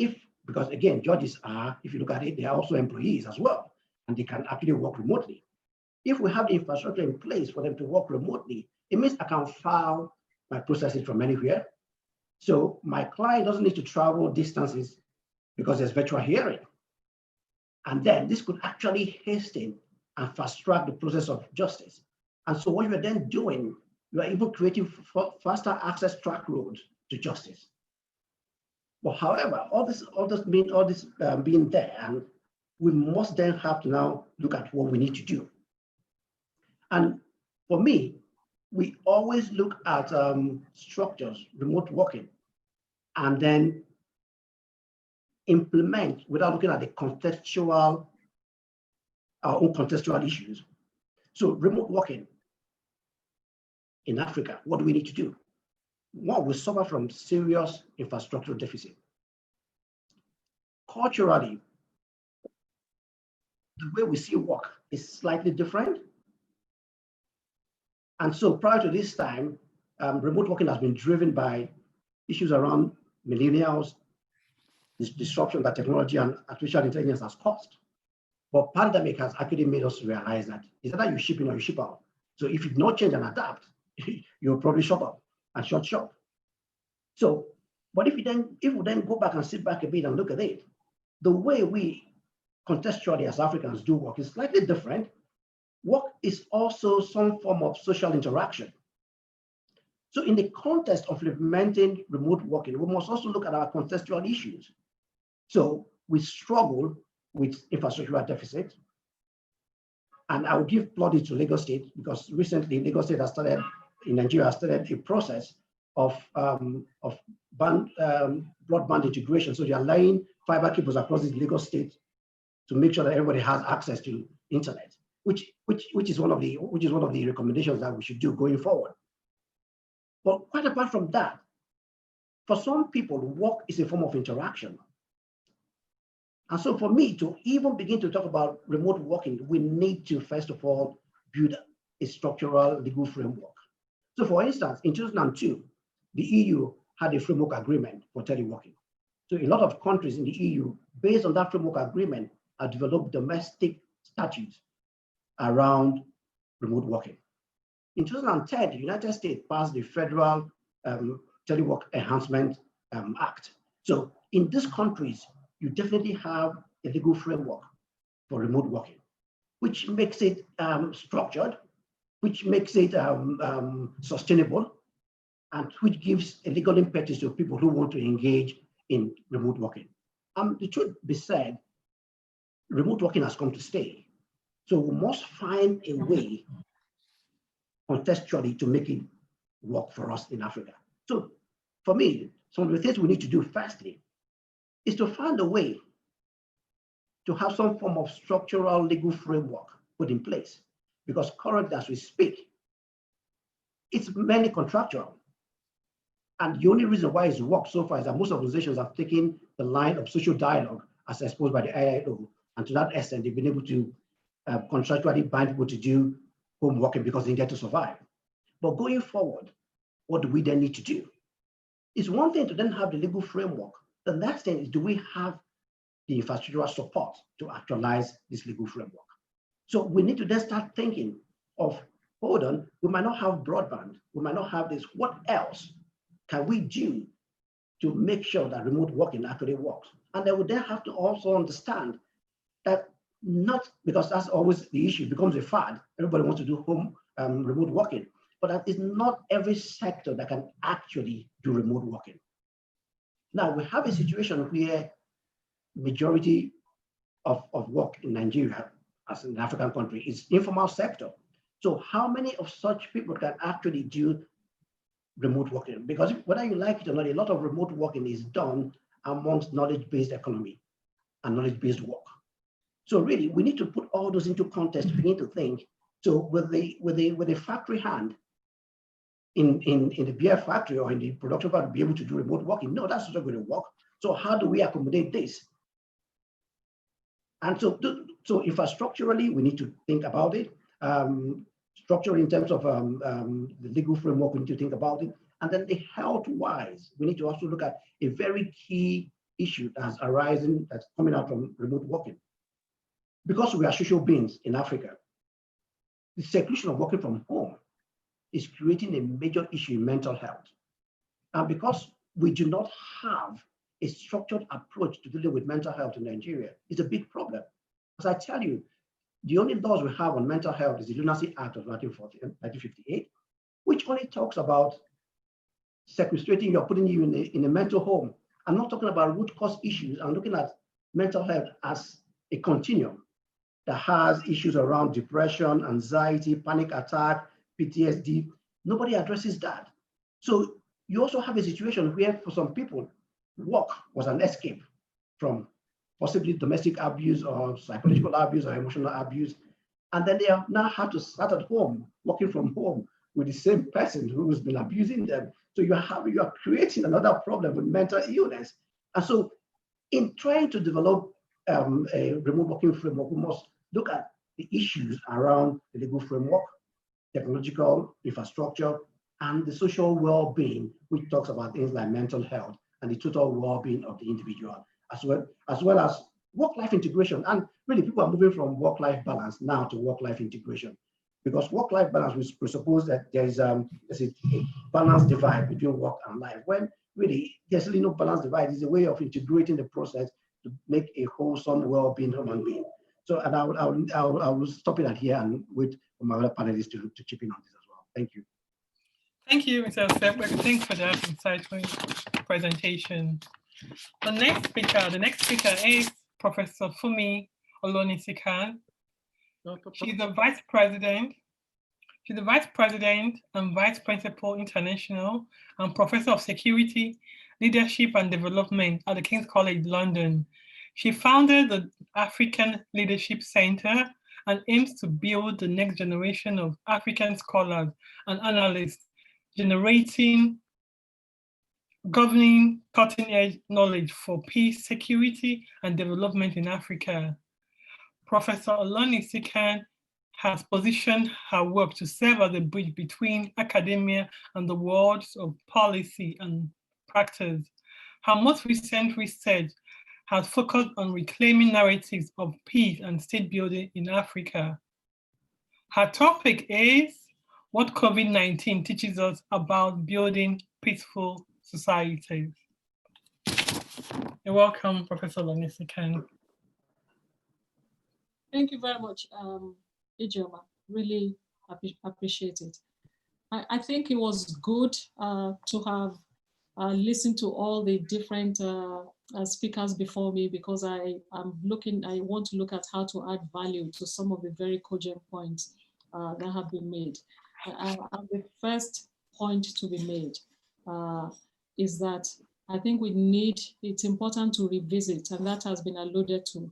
because again, judges are, if you look at it, they are also employees as well, and they can actually work remotely. If we have the infrastructure in place for them to work remotely, it means I can file my processes from anywhere. So my client doesn't need to travel distances because there's virtual hearing. And then this could actually hasten and fast track the process of justice. And so what you're then doing, you are even creating faster access track roads to justice. But however, all this being there, and we must then have to now look at what we need to do. And for me, we always look at structures, remote working, and then implement without looking at the contextual, our own contextual issues. So remote working in Africa, what do we need to do? One, we suffer from serious infrastructural deficit. Culturally, the way we see work is slightly different. And so prior to this time, remote working has been driven by issues around millennials, this disruption that technology and artificial intelligence has caused. But pandemic has actually made us realize that it's either you ship in or you ship out. So if you don't change and adapt, you'll probably shop out and short shop. So, but if we then go back and sit back a bit and look at it, the way we contextually as Africans do work is slightly different. work is also some form of social interaction. So in the context of implementing remote working, we must also look at our contextual issues. So we struggle with infrastructural deficit. And I will give plaudits to Lagos State, because recently Lagos State has started, in Nigeria, has started a process of broadband integration. So they are laying fiber cables across the Lagos State to make sure that everybody has access to internet, which is one of the recommendations that we should do going forward. But quite apart from that, for some people, work is a form of interaction. And so for me to even begin to talk about remote working, we need to first of all build a structural legal framework. So for instance, in 2002, the EU had a framework agreement for teleworking. So a lot of countries in the EU, based on that framework agreement, have developed domestic statutes around remote working. In 2010, the United States passed the Federal Telework Enhancement Act. So in these countries, you definitely have a legal framework for remote working, which makes it structured, which makes it sustainable, and which gives a legal impetus to people who want to engage in remote working. The truth be said, remote working has come to stay. So we must find a way contextually to make it work for us in Africa. So for me, some of the things we need to do firstly is to find a way to have some form of structural legal framework put in place. Because currently, as we speak, it's mainly contractual. And the only reason why it's worked so far is that most organizations have taken the line of social dialogue as exposed by the IIO, and to that extent, they've been able to contractually bind people to do home working because they get to survive. But going forward, what do we then need to do? It's one thing to then have the legal framework. The next thing is, do we have the infrastructural support to actualize this legal framework? So we need to then start thinking of, hold on, we might not have broadband, we might not have this, what else can we do to make sure that remote working actually works? And then we then have to also understand that not, because that's always the issue, it becomes a fad, everybody wants to do home remote working, but that is not every sector that can actually do remote working. Now we have a situation where majority of work in Nigeria, as an African country, is informal sector. So how many of such people can actually do remote working? Because whether you like it or not, a lot of remote working is done amongst knowledge-based economy and knowledge-based work. So really, we need to put all those into context to begin to think. So with a factory hand in the beer factory or in the production factory be able to do remote working, no, that's not going to work. So how do we accommodate this? And so infrastructurally, we need to think about it. Structurally, in terms of the legal framework, we need to think about it. And then the health-wise, we need to also look at a very key issue that's arising, that's coming out from remote working. Because we are social beings in Africa, the seclusion of working from home is creating a major issue in mental health. And because we do not have a structured approach to dealing with mental health in Nigeria, it's a big problem. As I tell you, the only laws we have on mental health is the Lunacy Act of 1958, which only talks about sequestrating you or putting you in a mental home. I'm not talking about root cause issues. I'm looking at mental health as a continuum that has issues around depression, anxiety, panic attack, PTSD. Nobody addresses that. So you also have a situation where for some people, work was an escape from possibly domestic abuse or psychological abuse or emotional abuse. And then they have now had to start at home, working from home with the same person who's been abusing them. So you are creating another problem with mental illness. And so in trying to develop a remote working framework, we must look at the issues around the legal framework, technological infrastructure, and the social well-being, which talks about things like mental health and the total well-being of the individual, as well as work-life integration. And really, people are moving from work-life balance now to work-life integration, because work-life balance will presuppose that there is a balance divide between work and life, when really there's really no balance divide. It's a way of integrating the process to make a wholesome, well-being human being. So, and I will stop it at here and wait for my other panelists to chip in on this as well. Thank you. Thank you, Mr. Sepwek. Thanks for that insightful presentation. The next speaker is Professor Fumi Olonisikan. She's the Vice President. She's the Vice President and Vice Principal International and Professor of Security, Leadership and Development at the King's College London. She founded the African Leadership Center and aims to build the next generation of African scholars and analysts, governing cutting-edge knowledge for peace, security, and development in Africa. Professor Olonisikan has positioned her work to serve as a bridge between academia and the worlds of policy and practice. Her most recent research has focused on reclaiming narratives of peace and state building in Africa. Her topic is what COVID-19 teaches us about building peaceful societies. You're welcome, Professor Olonisikan. Thank you very much, Ijoma. Really appreciate it. I think it was good to have listened to all the different speakers before me, because I want to look at how to add value to some of the very cogent points that have been made. And the first point to be made is that I think it's important to revisit, and that has been alluded to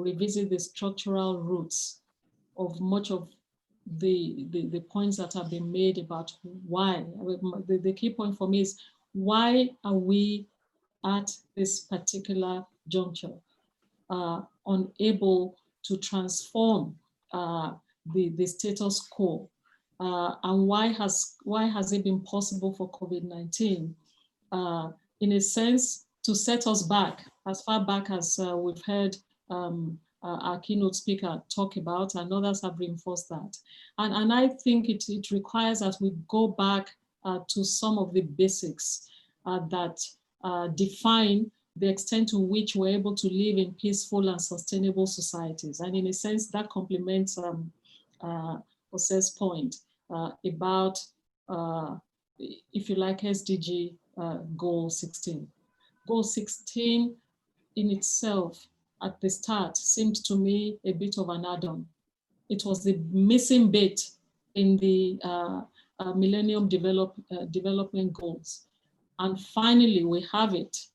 revisit the structural roots of much of the points that have been made about why. The key point for me is, why are we at this particular juncture unable to transform the status quo? And why has it been possible for COVID-19, in a sense, to set us back as far back as we've heard our keynote speaker talk about, and others have reinforced that. And I think it requires that we go back to some of the basics that define the extent to which we're able to live in peaceful and sustainable societies. And in a sense, that complements Jose's point about, if you like, SDG Goal 16. Goal 16 in itself at the start seemed to me a bit of an add-on. It was the missing bit in the Millennium Development Goals. And finally, we have it.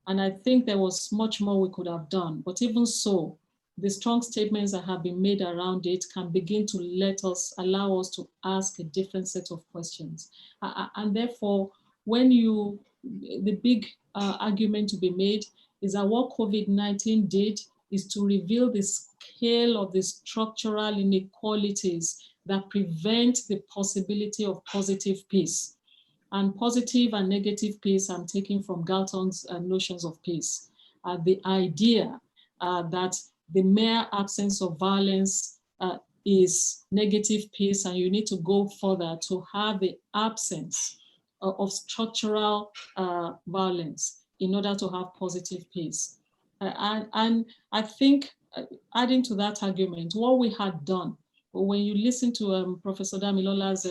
And I think there was much more we could have done. But even so, the strong statements that have been made around it can begin to allow us to ask a different set of questions. And therefore, the big argument to be made is that what COVID-19 did is to reveal the scale of the structural inequalities that prevent the possibility of positive peace. And positive and negative peace, I'm taking from Galton's notions of peace. The idea that the mere absence of violence is negative peace, and you need to go further to have the absence of structural violence in order to have positive peace. And I think, adding to that argument, what we had done, when you listen to Professor Damilola's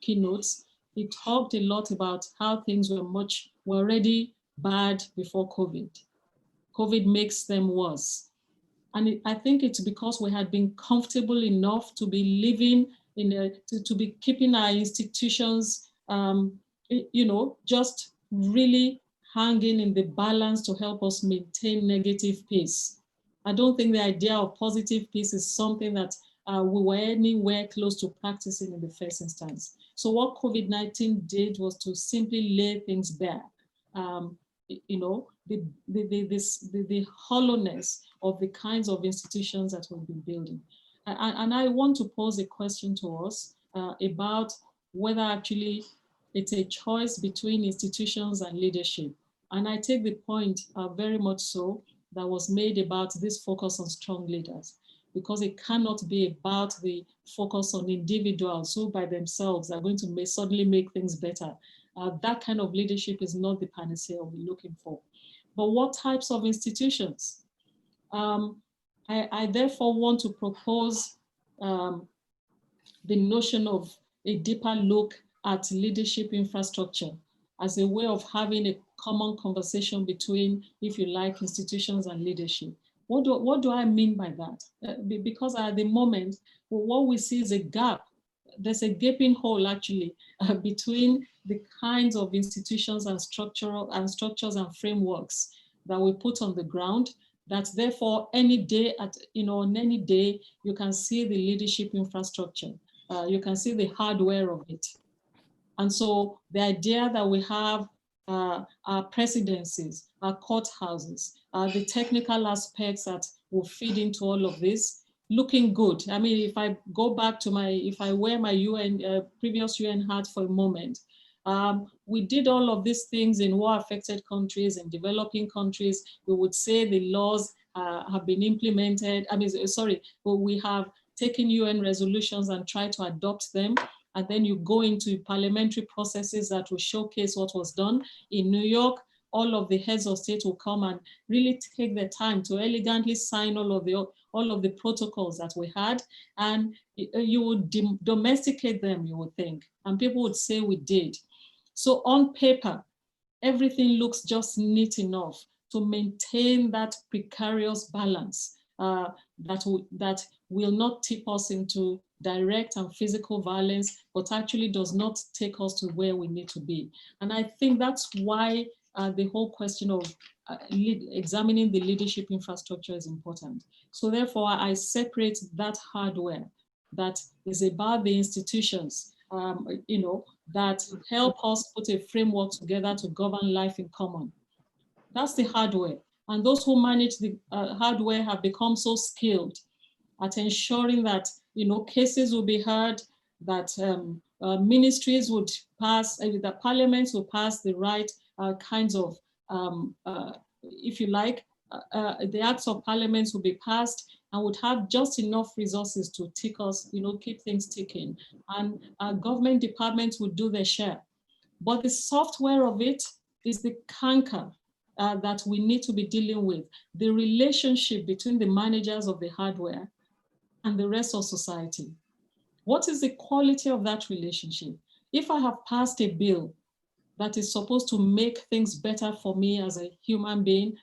keynotes, he talked a lot about how things were already bad before COVID. COVID makes them worse. And I think it's because we had been comfortable enough to be living to be keeping our institutions, just really hanging in the balance to help us maintain negative peace. I don't think the idea of positive peace is something that we were anywhere close to practicing in the first instance. So what COVID-19 did was to simply lay things bare. The hollowness of the kinds of institutions that we've been building. And I want to pose a question to us about whether actually it's a choice between institutions and leadership. And I take the point very much so that was made about this focus on strong leaders, because it cannot be about the focus on individuals who by themselves are going to suddenly make things better. That kind of leadership is not the panacea we're looking for. But what types of institutions? I therefore want to propose the notion of a deeper look at leadership infrastructure as a way of having a common conversation between, if you like, institutions and leadership. What do I mean by that? Because at the moment, what we see is a gap. There's a gaping hole actually between the kinds of institutions and structures and frameworks that we put on the ground, that therefore any day on any day, you can see the leadership infrastructure. You can see the hardware of it. And so the idea that we have our presidencies, our courthouses, the technical aspects that will feed into all of this, looking good. I mean, if I go back to if I wear my previous UN hat for a moment, we did all of these things in war-affected countries and developing countries. We would say the laws have been implemented. But we have taken UN resolutions and tried to adopt them. And then you go into parliamentary processes that will showcase what was done. In New York, all of the heads of state will come and really take the time to elegantly sign all of the protocols that we had. And you would domesticate them, you would think. And people would say we did. So on paper, everything looks just neat enough to maintain that precarious balance that will not tip us into direct and physical violence, but actually does not take us to where we need to be. And I think that's why the whole question of examining the leadership infrastructure is important. So therefore, I separate that hardware that is about the institutions, that help us put a framework together to govern life in common. That's the hardware. And those who manage the hardware have become so skilled at ensuring that cases will be heard, that ministries would pass, that parliaments will pass the right kinds of, if you like, the acts of parliaments will be passed and would have just enough resources to tick us, keep things ticking. And government departments would do their share. But the software of it is the canker that we need to be dealing with. The relationship between the managers of the hardware and the rest of society. What is the quality of that relationship? If I have passed a bill that is supposed to make things better for me as a human being,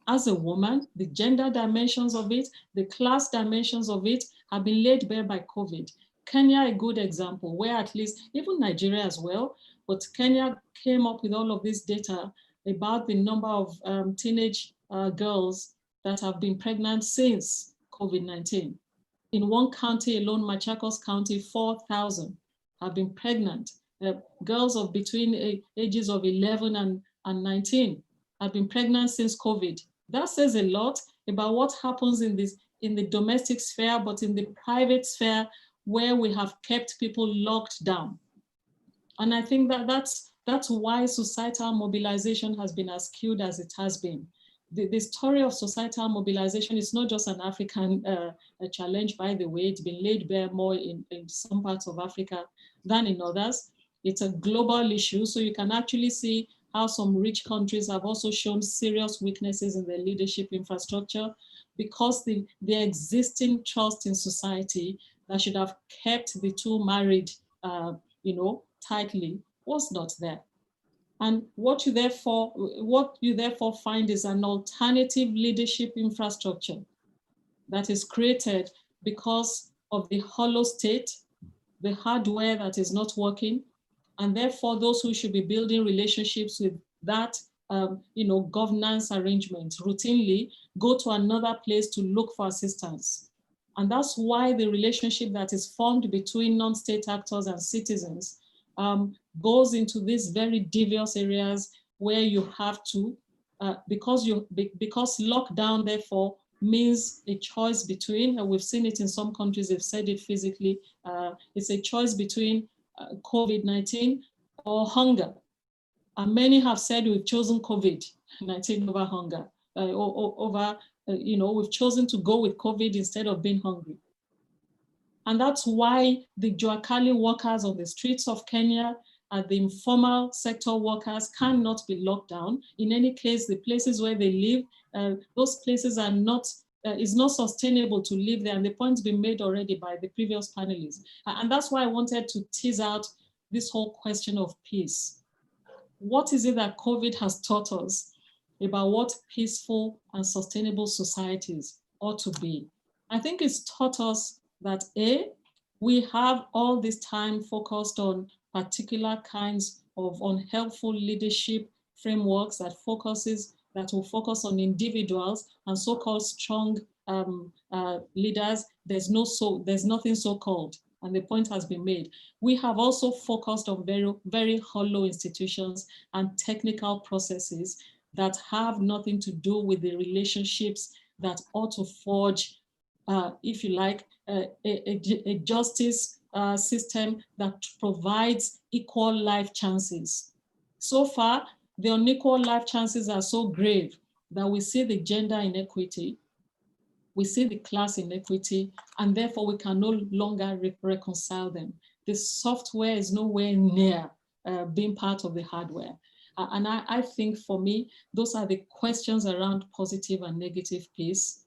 as a woman, the gender dimensions of it, the class dimensions of it have been laid bare by COVID. Kenya, a good example, where at least, even Nigeria as well, but Kenya came up with all of this data about the number of teenage girls that have been pregnant since COVID-19. In one county alone, Machakos County, 4,000 have been pregnant. Girls of between ages of 11 and 19 have been pregnant since COVID. That says a lot about what happens in the domestic sphere, but in the private sphere where we have kept people locked down. And I think that's why societal mobilization has been as skewed as it has been. The story of societal mobilization is not just an African challenge, by the way. It's been laid bare more in some parts of Africa than in others. It's a global issue, so you can actually see how some rich countries have also shown serious weaknesses in their leadership infrastructure because the existing trust in society that should have kept the two married, tightly was not there. And what you therefore find is an alternative leadership infrastructure that is created because of the hollow state, the hardware that is not working, and therefore those who should be building relationships with that governance arrangement routinely go to another place to look for assistance. And that's why the relationship that is formed between non-state actors and citizens goes into these very devious areas where you have to, because lockdown therefore means a choice between, and we've seen it in some countries, they've said it physically, it's a choice between COVID-19 or hunger. And many have said we've chosen COVID-19 over hunger, we've chosen to go with COVID instead of being hungry. And that's why the Juakali workers on the streets of Kenya and the informal sector workers cannot be locked down. In any case, the places where they live, those places are not is not sustainable to live there. And the point's been made already by the previous panelists. And that's why I wanted to tease out this whole question of peace. What is it that COVID has taught us about what peaceful and sustainable societies ought to be? I think it's taught us that we have all this time focused on particular kinds of unhelpful leadership frameworks that will focus on individuals and so-called strong leaders. There's nothing so-called, and the point has been made. We have also focused on very, very hollow institutions and technical processes that have nothing to do with the relationships that ought to forge, if you like, a justice system that provides equal life chances. So far, the unequal life chances are so grave that we see the gender inequity, we see the class inequity, and therefore we can no longer reconcile them. The software is nowhere near being part of the hardware. And I think for me, those are the questions around positive and negative peace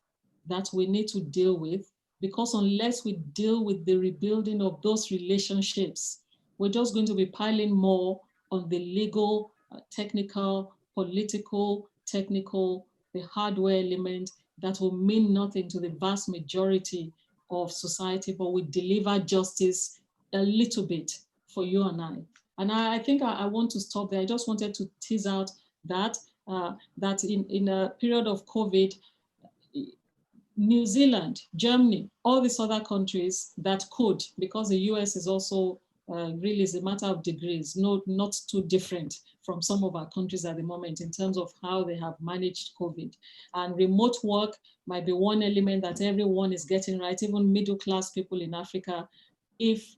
that we need to deal with, because unless we deal with the rebuilding of those relationships, we're just going to be piling more on the legal, technical, political, technical, the hardware element that will mean nothing to the vast majority of society, but will deliver justice a little bit for you and I. And I think I want to stop there. I just wanted to tease out that, that in a period of COVID, New Zealand, Germany, all these other countries that could, because the US is also really is a matter of degrees, not too different from some of our countries at the moment in terms of how they have managed COVID. And remote work might be one element that everyone is getting right, even middle-class people in Africa, if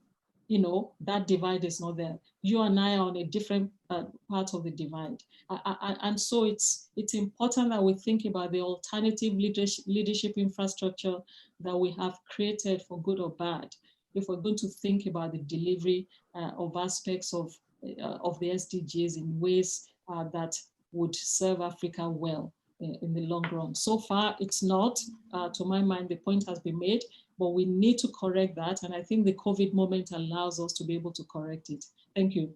that divide is not there. You and I are on a different part of the divide. And so it's important that we think about the alternative leadership infrastructure that we have created, for good or bad, if we're going to think about the delivery of aspects of the SDGs in ways that would serve Africa well in the long run. So far, it's not. To my mind, the point has been made, but we need to correct that. And I think the COVID moment allows us to be able to correct it. Thank you.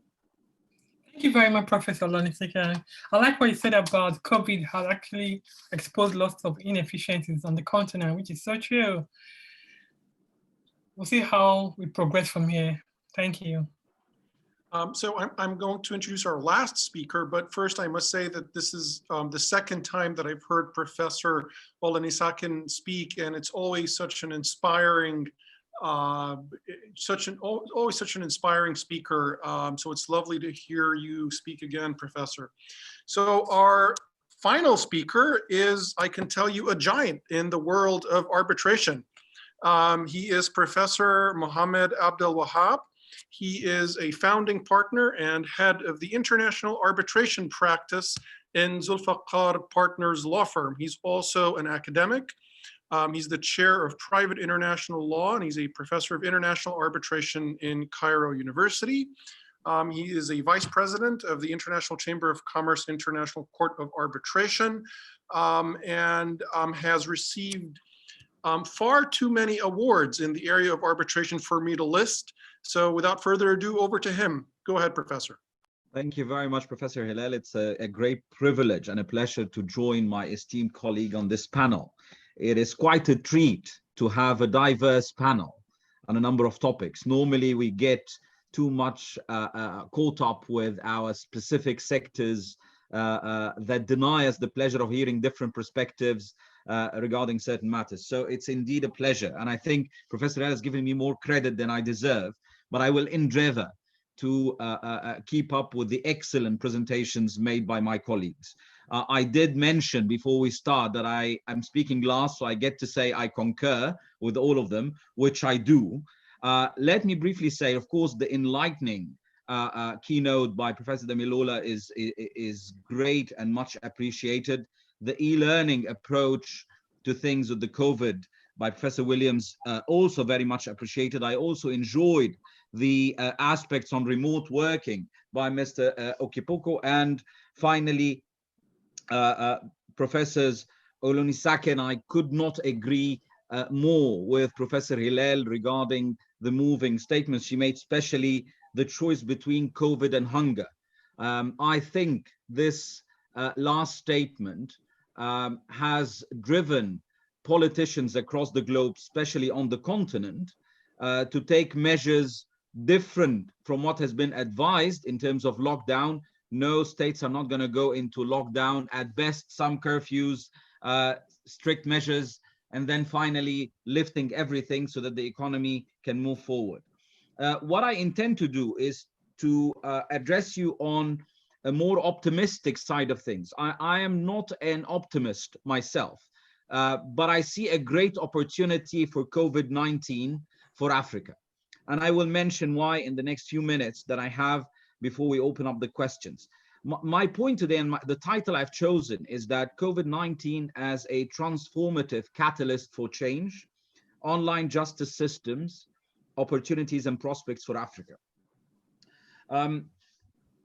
Thank you very much, Professor Olonisika. I like what you said about COVID has actually exposed lots of inefficiencies on the continent, which is so true. We'll see how we progress from here. Thank you. So I'm going to introduce our last speaker, but first I must say that this is the second time that I've heard Professor Olonisaka speak, and it's always such an inspiring, always such an inspiring speaker. So it's lovely to hear you speak again, Professor. So our final speaker is, I can tell you, a giant in the world of arbitration. He is Professor Mohammed Abdel Wahab. He is a founding partner and head of the international arbitration practice in Zulfiqar Partners law firm. He's also an academic. He's the chair of private international law, and he's a professor of international arbitration in Cairo University. He is a vice president of the International Chamber of Commerce International Court of Arbitration, and has received far too many awards in the area of arbitration for me to list. So without further ado, over to him. Go ahead, Professor. Thank you very much, Professor Hillel. It's a great privilege and a pleasure to join my esteemed colleague on this panel. It is quite a treat to have a diverse panel on a number of topics. Normally, we get too much caught up with our specific sectors that deny us the pleasure of hearing different perspectives regarding certain matters. So it's indeed a pleasure. And I think Professor Hillel has given me more credit than I deserve, but I will endeavor to keep up with the excellent presentations made by my colleagues. I did mention before we start that I'm speaking last, so I get to say I concur with all of them, which I do. Let me briefly say, of course, the enlightening keynote by Professor Damilola is great and much appreciated. The e-learning approach to things with the COVID by Professor Williams, also very much appreciated. I also enjoyed the aspects on remote working by Mr. Okipoko, and finally, Professors Olunisake and I could not agree more with Professor Hillel regarding the moving statements she made, especially the choice between COVID and hunger. I think this last statement has driven politicians across the globe, especially on the continent, to take measures different from what has been advised in terms of lockdown. No, states are not going to go into lockdown. At best, some curfews, strict measures, and then finally lifting everything so that the economy can move forward. What I intend to do is to address you on a more optimistic side of things. I am not an optimist myself, but I see a great opportunity for COVID-19 for Africa. And I will mention why in the next few minutes that I have before we open up the questions. My point today, and the title I've chosen, is that COVID-19 as a transformative catalyst for change, online justice systems, opportunities and prospects for Africa.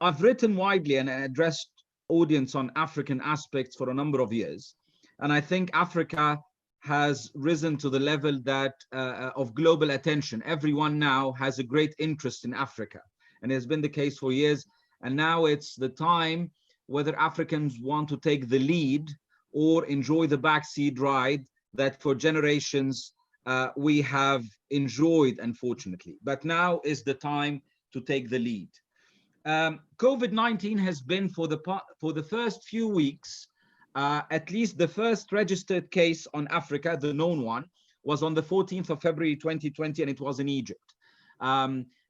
I've written widely and addressed audience on African aspects for a number of years. And I think Africa has risen to the level that of global attention. Everyone now has a great interest in Africa, and it has been the case for years. And now it's the time whether Africans want to take the lead or enjoy the backseat ride that for generations we have enjoyed, unfortunately. But now is the time to take the lead. COVID-19 has been for the first few weeks, at least the first registered case on Africa, the known one, was on the 14th of February 2020, and it was in Egypt.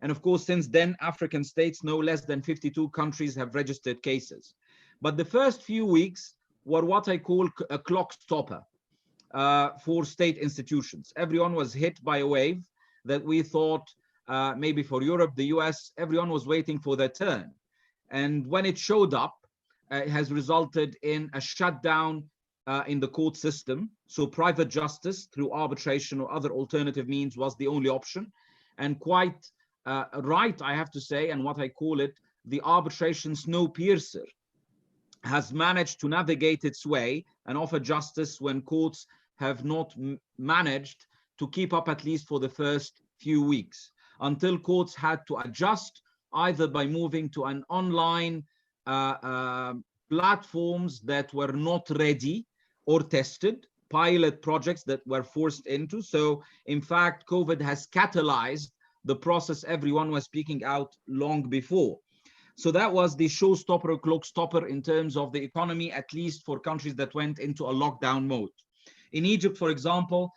And of course, since then, African states, no less than 52 countries have registered cases. But the first few weeks were what I call a clock stopper for state institutions. Everyone was hit by a wave that we thought maybe for Europe, the US, everyone was waiting for their turn. And when it showed up, it has resulted in a shutdown in the court system. So private justice through arbitration or other alternative means was the only option. And quite right, I have to say, and what I call it, the arbitration snowpiercer has managed to navigate its way and offer justice when courts have not managed to keep up, at least for the first few weeks, until courts had to adjust either by moving to an online platforms that were not ready or tested, pilot projects that were forced into. So in fact, COVID has catalyzed the process everyone was speaking out long before. So that was the showstopper or clock stopper in terms of the economy, at least for countries that went into a lockdown mode. In Egypt, for example,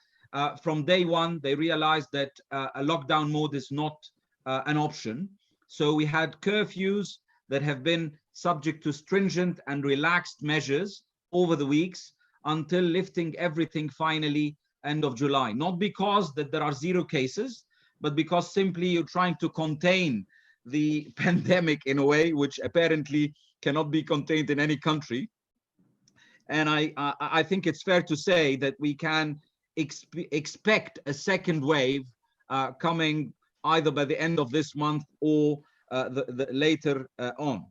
from day one, they realized that a lockdown mode is not an option. So we had curfews that have been subject to stringent and relaxed measures over the weeks until lifting everything finally end of July. Not because that there are zero cases, but because simply you're trying to contain the pandemic in a way which apparently cannot be contained in any country. And I think it's fair to say that we can expect a second wave coming either by the end of this month or the later on.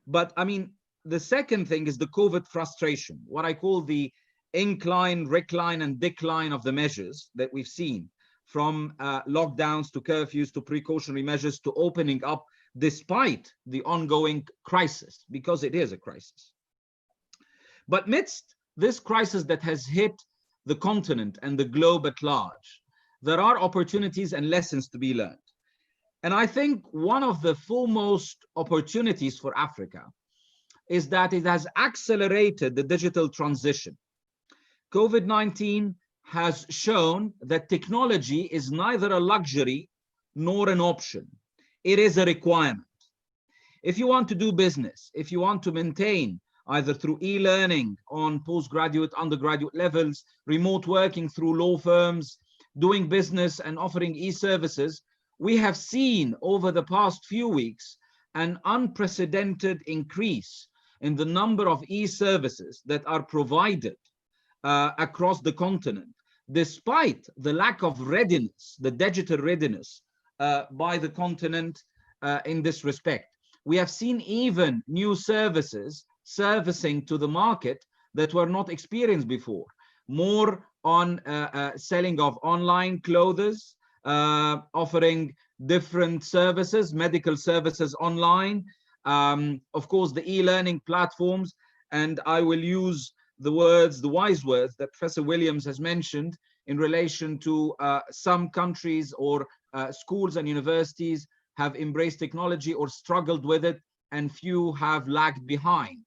But I mean, the second thing is the COVID frustration, what I call the incline, recline, and decline of the measures that we've seen, from lockdowns to curfews to precautionary measures to opening up despite the ongoing crisis, because it is a crisis. But amidst this crisis that has hit the continent and the globe at large, there are opportunities and lessons to be learned. And I think one of the foremost opportunities for Africa is that it has accelerated the digital transition. COVID-19 has shown that technology is neither a luxury nor an option. It is a requirement. If you want to do business, if you want to maintain either through e-learning on postgraduate, undergraduate levels, remote working through law firms, doing business and offering e-services, we have seen over the past few weeks an unprecedented increase in the number of e-services that are provided across the continent, despite the lack of readiness, the digital readiness by the continent in this respect. We have seen even new services servicing to the market that were not experienced before, more on selling of online clothes, offering different services, medical services online, of course, the e-learning platforms. And I will use the wise words that Professor Williams has mentioned in relation to some countries or schools and universities have embraced technology or struggled with it, and few have lagged behind.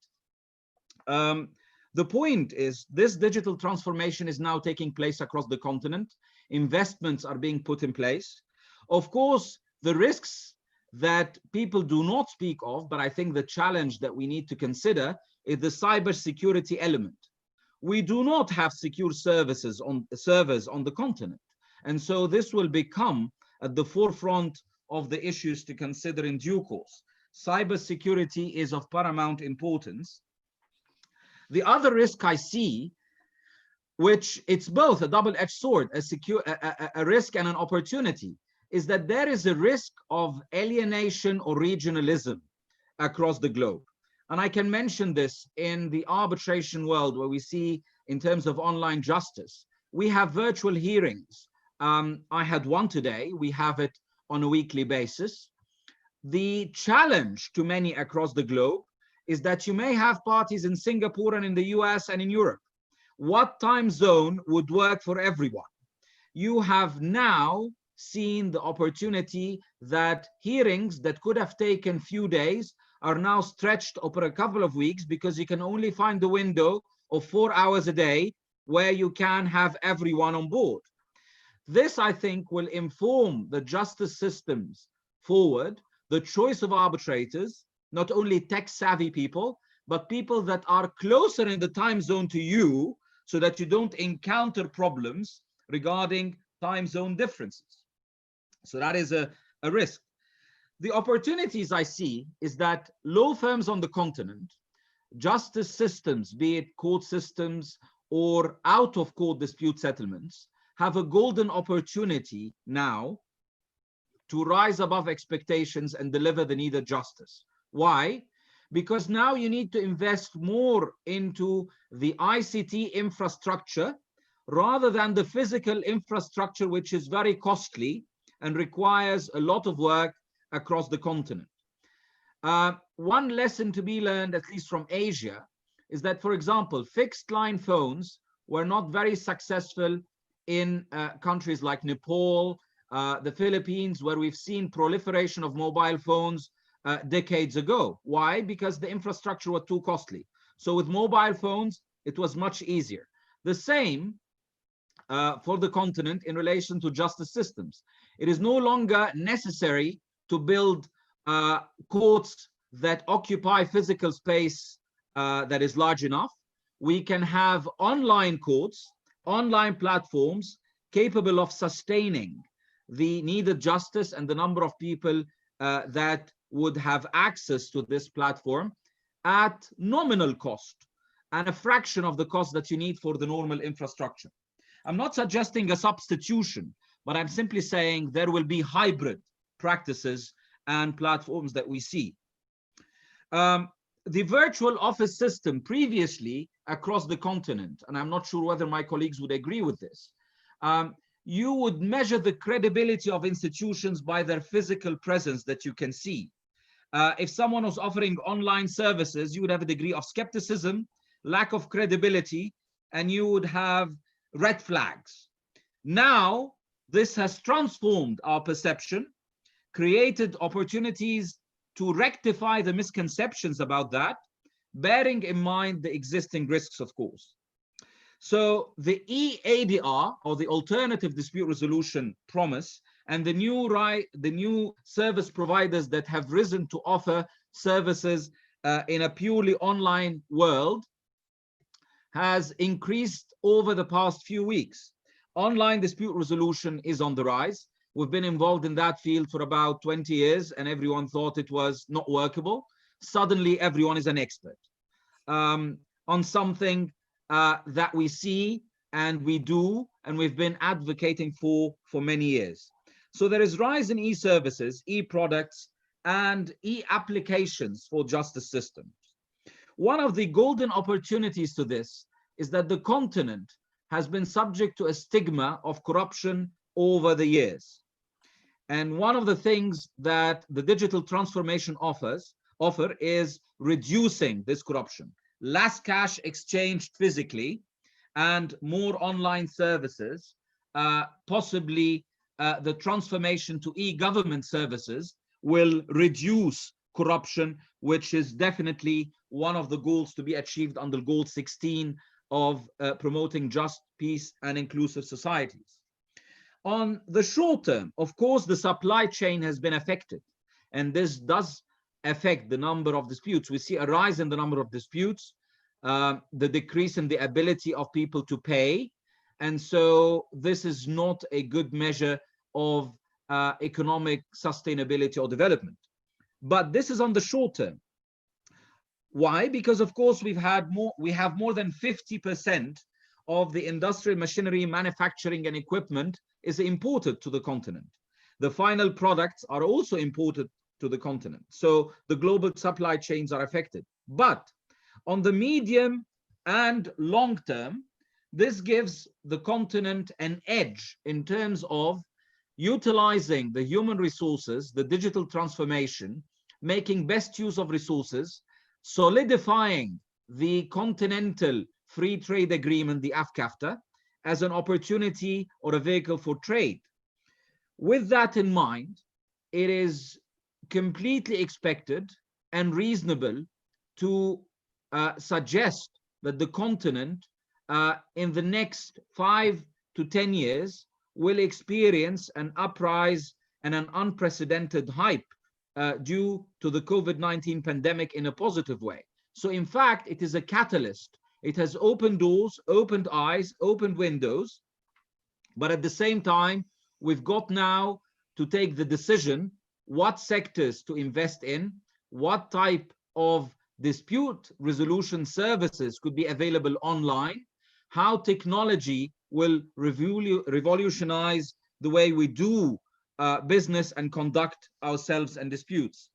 The point is, this digital transformation is now taking place across the continent. Investments are being put in place. Of course, the risks that people do not speak of, but I think the challenge that we need to consider is the cybersecurity element. We do not have secure servers on the continent. And so this will become at the forefront of the issues to consider in due course. Cybersecurity is of paramount importance. The other risk I see, which it's both a double-edged sword, a risk and an opportunity, is that there is a risk of alienation or regionalism across the globe. And I can mention this in the arbitration world, where we see, in terms of online justice, we have virtual hearings. I had one today. We have it on a weekly basis. The challenge to many across the globe is that you may have parties in Singapore and in the US and in Europe. What time zone would work for everyone? You have now seen the opportunity that hearings that could have taken few days are now stretched over a couple of weeks, because you can only find the window of 4 hours a day where you can have everyone on board. This, I think, will inform the justice systems forward, the choice of arbitrators, not only tech-savvy people, but people that are closer in the time zone to you, so that you don't encounter problems regarding time zone differences. So that is a risk. The opportunities I see is that law firms on the continent, justice systems, be it court systems or out-of-court dispute settlements, have a golden opportunity now to rise above expectations and deliver the needed justice. Why? Because now you need to invest more into the ICT infrastructure rather than the physical infrastructure, which is very costly and requires a lot of work across the continent. One lesson to be learned, at least from Asia, is that, for example, fixed line phones were not very successful in countries like Nepal, the Philippines, where we've seen proliferation of mobile phones decades ago. Why? Because the infrastructure was too costly. So with mobile phones, it was much easier. The same for the continent in relation to justice systems. It is no longer necessary to build courts that occupy physical space that is large enough. We can have online courts, online platforms capable of sustaining the needed justice and the number of people that would have access to this platform at nominal cost and a fraction of the cost that you need for the normal infrastructure. I'm not suggesting a substitution, but I'm simply saying there will be hybrid practices and platforms that we see. The virtual office system previously across the continent, and I'm not sure whether my colleagues would agree with this, you would measure the credibility of institutions by their physical presence that you can see. If someone was offering online services, you would have a degree of skepticism, lack of credibility, and you would have red flags. Now, this has transformed our perception, created opportunities to rectify the misconceptions about that, bearing in mind the existing risks, of course. So the EADR, or the Alternative Dispute Resolution Promise, and the new service providers that have risen to offer services in a purely online world has increased over the past few weeks. Online dispute resolution is on the rise. We've been involved in that field for about 20 years, and everyone thought it was not workable. Suddenly, everyone is an expert on something that we see and we do, and we've been advocating for many years. So there is rise in e-services, e-products, and e-applications for justice systems. One of the golden opportunities to this is that the continent has been subject to a stigma of corruption over the years. And one of the things that the digital transformation offer is reducing this corruption. Less cash exchanged physically and more online services, possibly the transformation to e-government services will reduce corruption, which is definitely one of the goals to be achieved under Goal 16 of promoting just, peace, and inclusive societies. On the short term, of course, the supply chain has been affected, and this does affect the number of disputes. We see a rise in the number of disputes, the decrease in the ability of people to pay, and so this is not a good measure of economic sustainability or development. But this is on the short term. Why? Because of course we have more than 50% of the industrial machinery, manufacturing, and equipment is imported to the continent. The final products are also imported to the continent. So the global supply chains are affected. But on the medium and long term, this gives the continent an edge in terms of utilizing the human resources, the digital transformation, making best use of resources, solidifying the continental free trade agreement, the AfCFTA, as an opportunity or a vehicle for trade. With that in mind, it is completely expected and reasonable to suggest that the continent in the next 5 to 10 years will experience an uprise and an unprecedented hype due to the COVID-19 pandemic in a positive way. So in fact, it is a catalyst. It has opened doors, opened eyes, opened windows, but at the same time, we've got now to take the decision what sectors to invest in, what type of dispute resolution services could be available online, how technology will revolutionize the way we do business and conduct ourselves and disputes.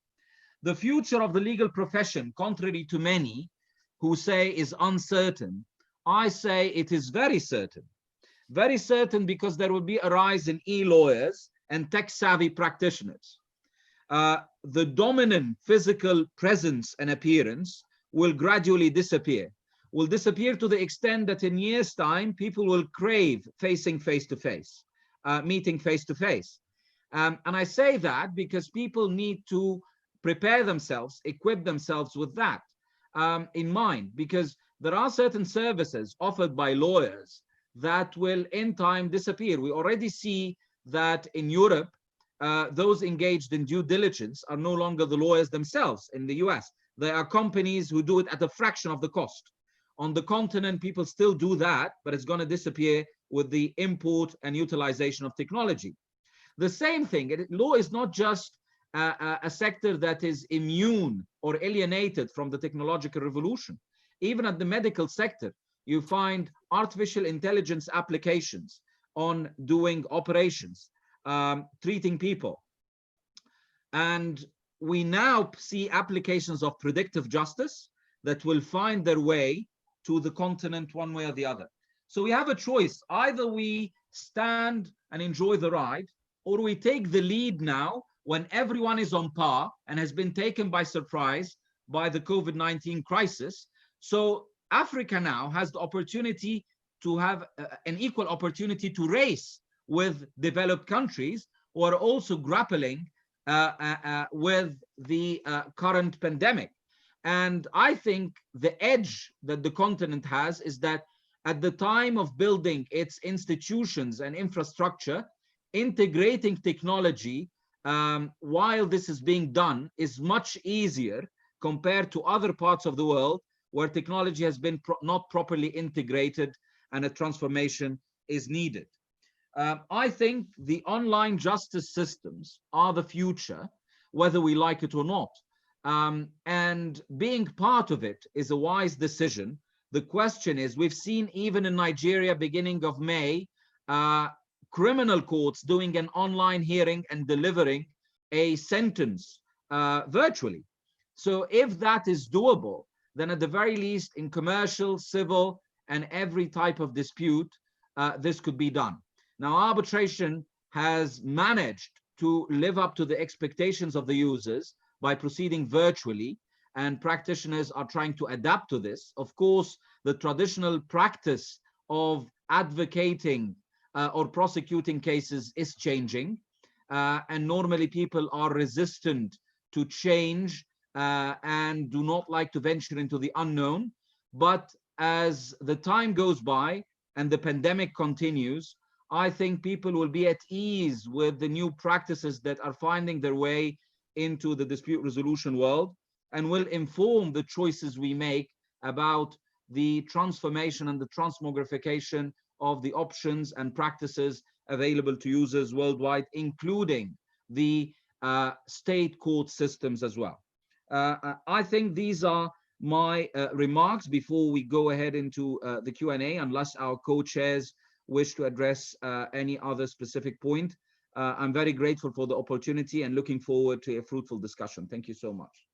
The future of the legal profession, contrary to many who say is uncertain, I say it is very certain. Very certain because there will be a rise in e-lawyers and tech-savvy practitioners. The dominant physical presence and appearance will gradually disappear. Will disappear to the extent that in years' time, people will crave facing face-to-face, meeting face-to-face. And I say that because people need to prepare themselves, equip themselves with that in mind, because there are certain services offered by lawyers that will in time disappear. We already see that in Europe, those engaged in due diligence are no longer the lawyers themselves in the US. There are companies who do it at a fraction of the cost. On the continent, people still do that, but it's going to disappear with the import and utilization of technology. The same thing, law is not just a sector that is immune or alienated from the technological revolution. Even at the medical sector, you find artificial intelligence applications on doing operations, treating people. And we now see applications of predictive justice that will find their way to the continent one way or the other. So we have a choice. Either we stand and enjoy the ride, or we take the lead now when everyone is on par and has been taken by surprise by the COVID-19 crisis. So Africa now has the opportunity to have an equal opportunity to race with developed countries who are also grappling with the current pandemic. And I think the edge that the continent has is that at the time of building its institutions and infrastructure, integrating technology while this is being done is much easier compared to other parts of the world where technology has been not properly integrated and a transformation is needed. I think the online justice systems are the future, whether we like it or not. And being part of it is a wise decision. The question is, we've seen even in Nigeria, beginning of May, criminal courts doing an online hearing and delivering a sentence virtually. So if that is doable, then at the very least in commercial, civil, and every type of dispute, this could be done. Now, arbitration has managed to live up to the expectations of the users by proceeding virtually, and practitioners are trying to adapt to this. Of course, the traditional practice of advocating or prosecuting cases is changing, and normally people are resistant to change and do not like to venture into the unknown. But as the time goes by and the pandemic continues, I think people will be at ease with the new practices that are finding their way into the dispute resolution world, and will inform the choices we make about the transformation and the transmogrification of the options and practices available to users worldwide, including the state court systems as well. I think these are my remarks before we go ahead into the Q&A, unless our co-chairs wish to address any other specific point. I'm very grateful for the opportunity and looking forward to a fruitful discussion. Thank you so much.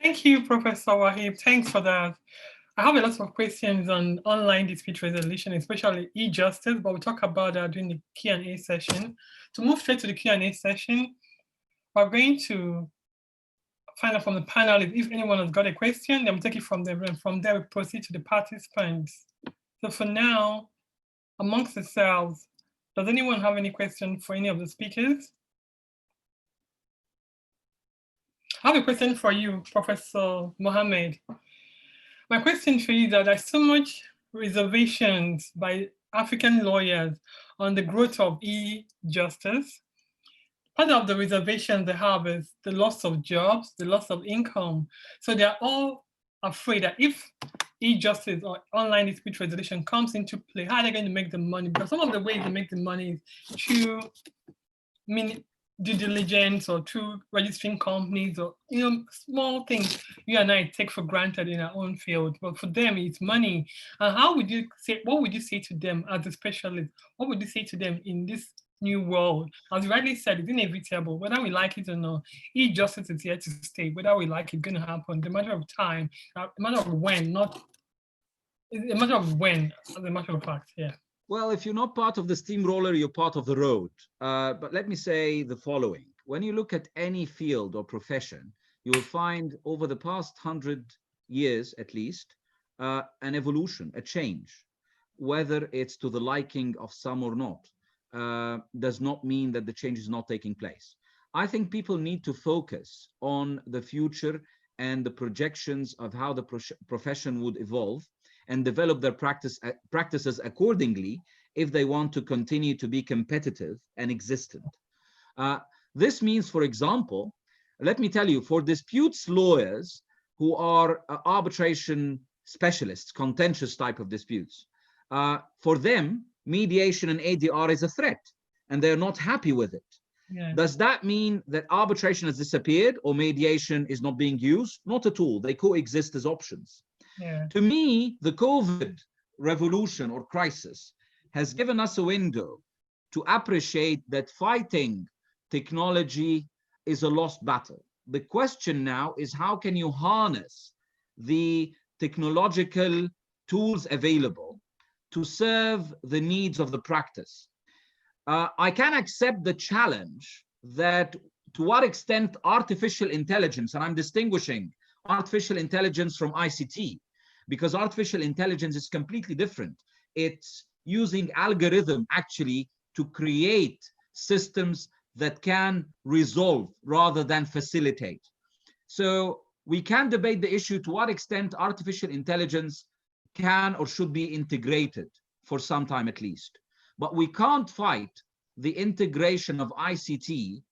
Thank you, Professor Wahib. Thanks for that. I have a lot of questions on online dispute resolution, especially e-justice, but we'll talk about that during the Q&A session. To move straight to the Q&A session, we're going to find out from the panel if anyone has got a question, then we'll take it from there, and from there we proceed to the participants. So for now, amongst yourselves, does anyone have any question for any of the speakers? I have a question for you, Professor Mohammed. My question for you is that there's so much reservations by African lawyers on the growth of e-justice. Part of the reservation they have is the loss of jobs, the loss of income. So they're all afraid that if e-justice or online dispute resolution comes into play, how are they going to make the money? Because some of the ways they make the money is through due diligence or through registering companies, or small things you and I take for granted in our own field. But for them, it's money. And how would you say? What would you say to them as a specialist? What would you say to them in this new world? As you rightly said, it's inevitable, whether we like it or not. E-justice is here to stay. Whether we like it, it's going to happen. It's a matter of time, a matter of when, not a matter of when, as a matter of fact. Yeah. Well, if you're not part of the steamroller, you're part of the road. But let me say the following. When you look at any field or profession, you will find over the past 100 years, at least, an evolution, a change. Whether it's to the liking of some or not, does not mean that the change is not taking place. I think people need to focus on the future and the projections of how the profession would evolve, and develop their practices accordingly if they want to continue to be competitive and existent. This means, for example, let me tell you, for disputes lawyers who are arbitration specialists, contentious type of disputes, for them, mediation and ADR is a threat, and they're not happy with it. Yeah. Does that mean that arbitration has disappeared or mediation is not being used? Not at all. They coexist as options. Yeah. To me, the COVID revolution or crisis has given us a window to appreciate that fighting technology is a lost battle. The question now is, how can you harness the technological tools available to serve the needs of the practice? I can accept the challenge that to what extent artificial intelligence, and I'm distinguishing artificial intelligence from ICT, because artificial intelligence is completely different. It's using algorithm actually to create systems that can resolve rather than facilitate. So we can debate the issue to what extent artificial intelligence can or should be integrated for some time at least. But we can't fight the integration of ICT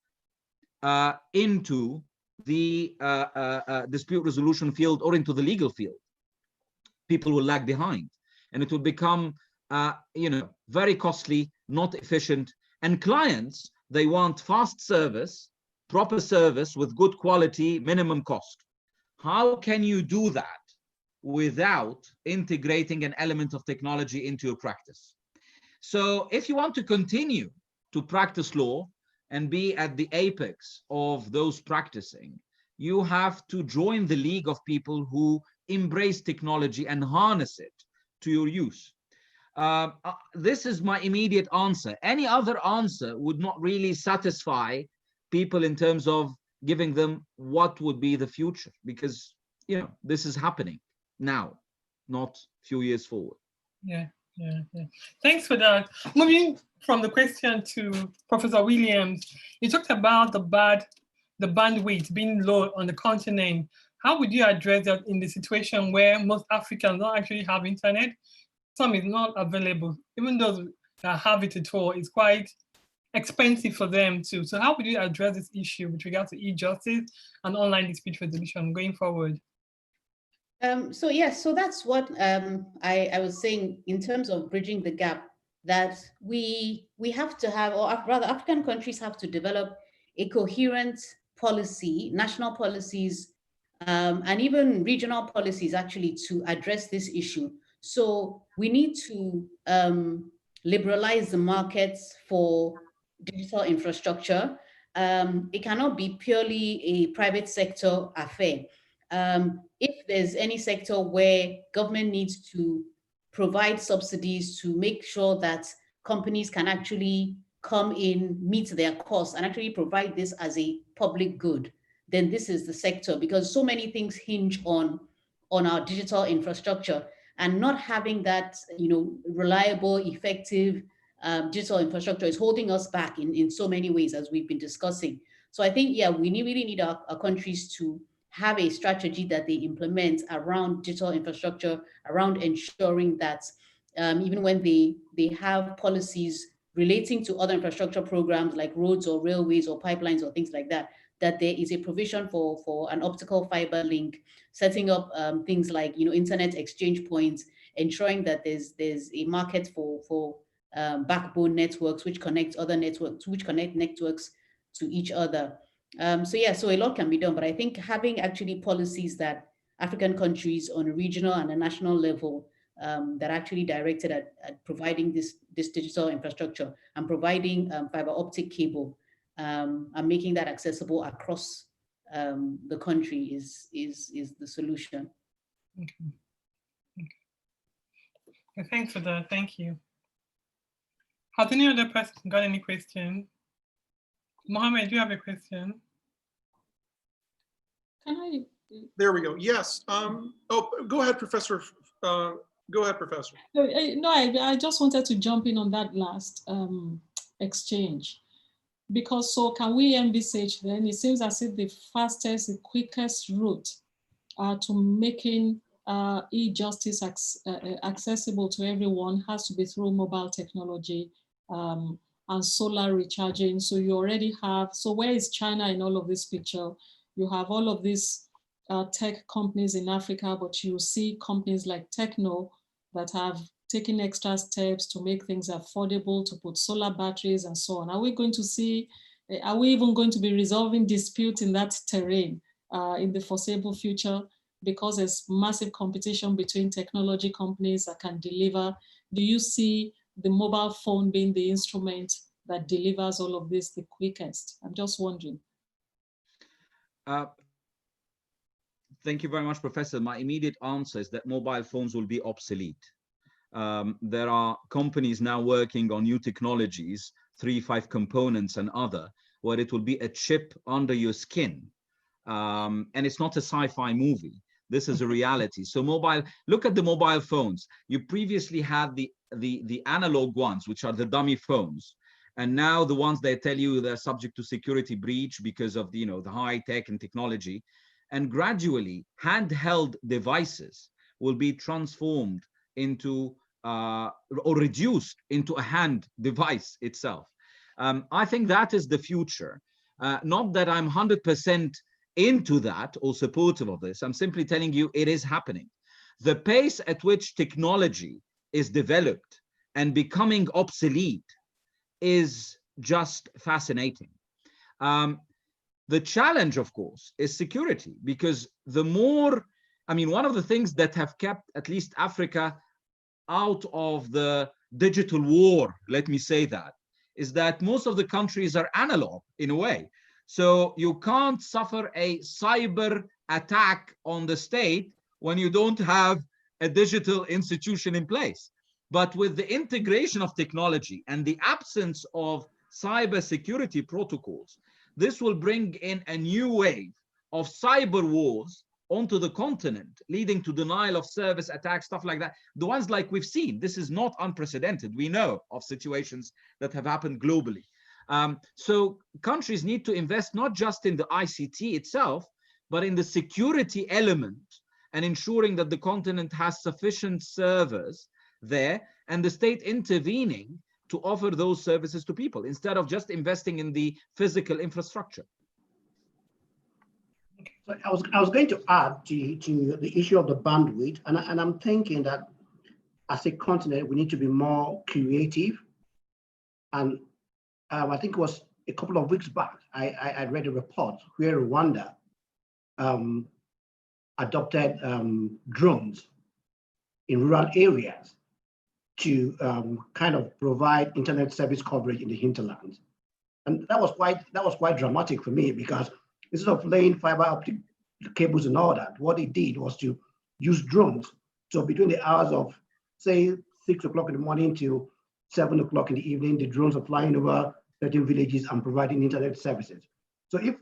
into the dispute resolution field or into the legal field. People will lag behind, and it will become, very costly, not efficient. And clients, they want fast service, proper service with good quality, minimum cost. How can you do that without integrating an element of technology into your practice? So if you want to continue to practice law and be at the apex of those practicing, you have to join the league of people who embrace technology and harness it to your use. This is my immediate answer. Any other answer would not really satisfy people in terms of giving them what would be the future, because this is happening now, not a few years forward. Yeah. Thanks for that. Moving from the question to Professor Williams, you talked about the bandwidth being low on the continent. How would you address that in the situation where most Africans don't actually have internet? Some is not available. Even those that have it at all, it's quite expensive for them too. So how would you address this issue with regard to e-justice and online dispute resolution going forward? So that's what I was saying in terms of bridging the gap, that we have to have, or rather African countries have to develop a coherent policy, national policies, and even regional policies actually to address this issue. So we need to liberalize the markets for digital infrastructure. It cannot be purely a private sector affair. If there's any sector where government needs to provide subsidies to make sure that companies can actually come in, meet their costs, and actually provide this as a public good, then this is the sector, because so many things hinge on our digital infrastructure, and not having that reliable, effective digital infrastructure is holding us back in so many ways, as we've been discussing. So I think, we really need our countries to have a strategy that they implement around digital infrastructure, around ensuring that even when they have policies relating to other infrastructure programs like roads or railways or pipelines or things like that, that there is a provision for an optical fiber link, setting up things like internet exchange points, ensuring that there's a market for backbone networks which connect other networks, which connect networks to each other. So a lot can be done, but I think having actually policies that African countries on a regional and a national level that are actually directed at providing this digital infrastructure and providing fiber optic cable and making that accessible across the country is the solution. Okay. Thanks for that. Thank you. Has any other person got any questions? Mohammed, do you have a question? Can I? There we go. Yes. Go ahead, Professor. Go ahead, Professor. No, I just wanted to jump in on that last exchange, because so can we envisage then, it seems as if the fastest, the quickest route to making e-justice accessible to everyone has to be through mobile technology and solar recharging. So you already have, so where is China in all of this picture? You have all of these tech companies in Africa, but you see companies like Techno that have taken extra steps to make things affordable, to put solar batteries and so on. Are we going to see, are we even going to be resolving disputes in that terrain in the foreseeable future? Because there's massive competition between technology companies that can deliver. Do you see the mobile phone being the instrument that delivers all of this the quickest? I'm just wondering. Thank you very much, Professor. My immediate answer is that mobile phones will be obsolete. There are companies now working on new technologies, 3-5 components and other, where it will be a chip under your skin. And it's not a sci-fi movie. This is a reality. So look at the mobile phones. You previously had the analog ones, which are the dummy phones. And now the ones they tell you they're subject to security breach because of the high tech and technology. And gradually handheld devices will be transformed into or reduced into a hand device itself. I think that is the future. Not that I'm 100% into that or supportive of this. I'm simply telling you it is happening. The pace at which technology is developed and becoming obsolete is just fascinating. The challenge, of course, is security, because the more, one of the things that have kept at least Africa out of the digital war, let me say that, is that most of the countries are analog in a way. So you can't suffer a cyber attack on the state when you don't have a digital institution in place. But with the integration of technology and the absence of cyber security protocols, this will bring in a new wave of cyber wars onto the continent, leading to denial of service attacks, stuff like that. The ones like we've seen, this is not unprecedented. We know of situations that have happened globally. So countries need to invest not just in the ICT itself, but in the security element and ensuring that the continent has sufficient servers there and the state intervening to offer those services to people instead of just investing in the physical infrastructure. So I was going to add to the issue of the bandwidth, and I'm thinking that as a continent, we need to be more creative. And I think it was a couple of weeks back, I read a report where Rwanda adopted drones in rural areas to kind of provide internet service coverage in the hinterlands. And that was quite dramatic for me, because instead of laying fiber optic cables and all that, what it did was to use drones. So between the hours of, say, 6 o'clock in the morning to 7 o'clock in the evening, the drones are flying over certain villages and providing internet services. So if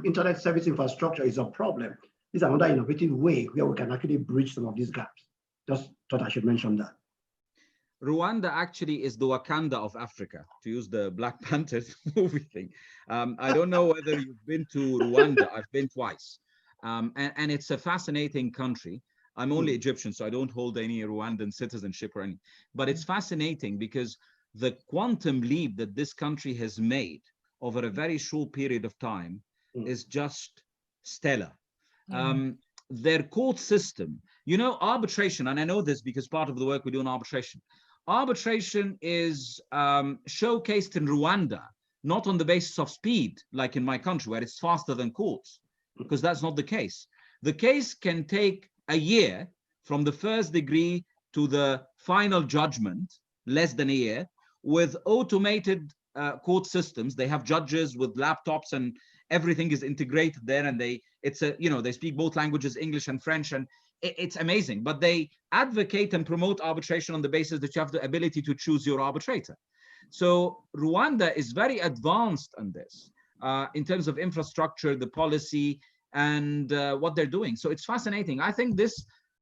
internet service infrastructure is a problem, this is another innovative way where we can actually bridge some of these gaps. Just thought I should mention that. Rwanda actually is the Wakanda of Africa, to use the Black Panther movie thing. I don't know whether you've been to Rwanda. I've been twice. And it's a fascinating country. I'm only Egyptian, so I don't hold any Rwandan citizenship or any, but it's fascinating because the quantum leap that this country has made over a very short period of time is just stellar. Their court system, you know, arbitration, and I know this because part of the work we do in arbitration. Arbitration is showcased in Rwanda, not on the basis of speed, like in my country, where it's faster than courts, because that's not the case. The case can take a year from the first degree to the final judgment, less than a year, with automated court systems. They have judges with laptops and everything is integrated there, and they speak both languages, English and French, and it's amazing. But they advocate and promote arbitration on the basis that you have the ability to choose your arbitrator. So Rwanda is very advanced on this in terms of infrastructure, the policy, and what they're doing. So it's fascinating. I think the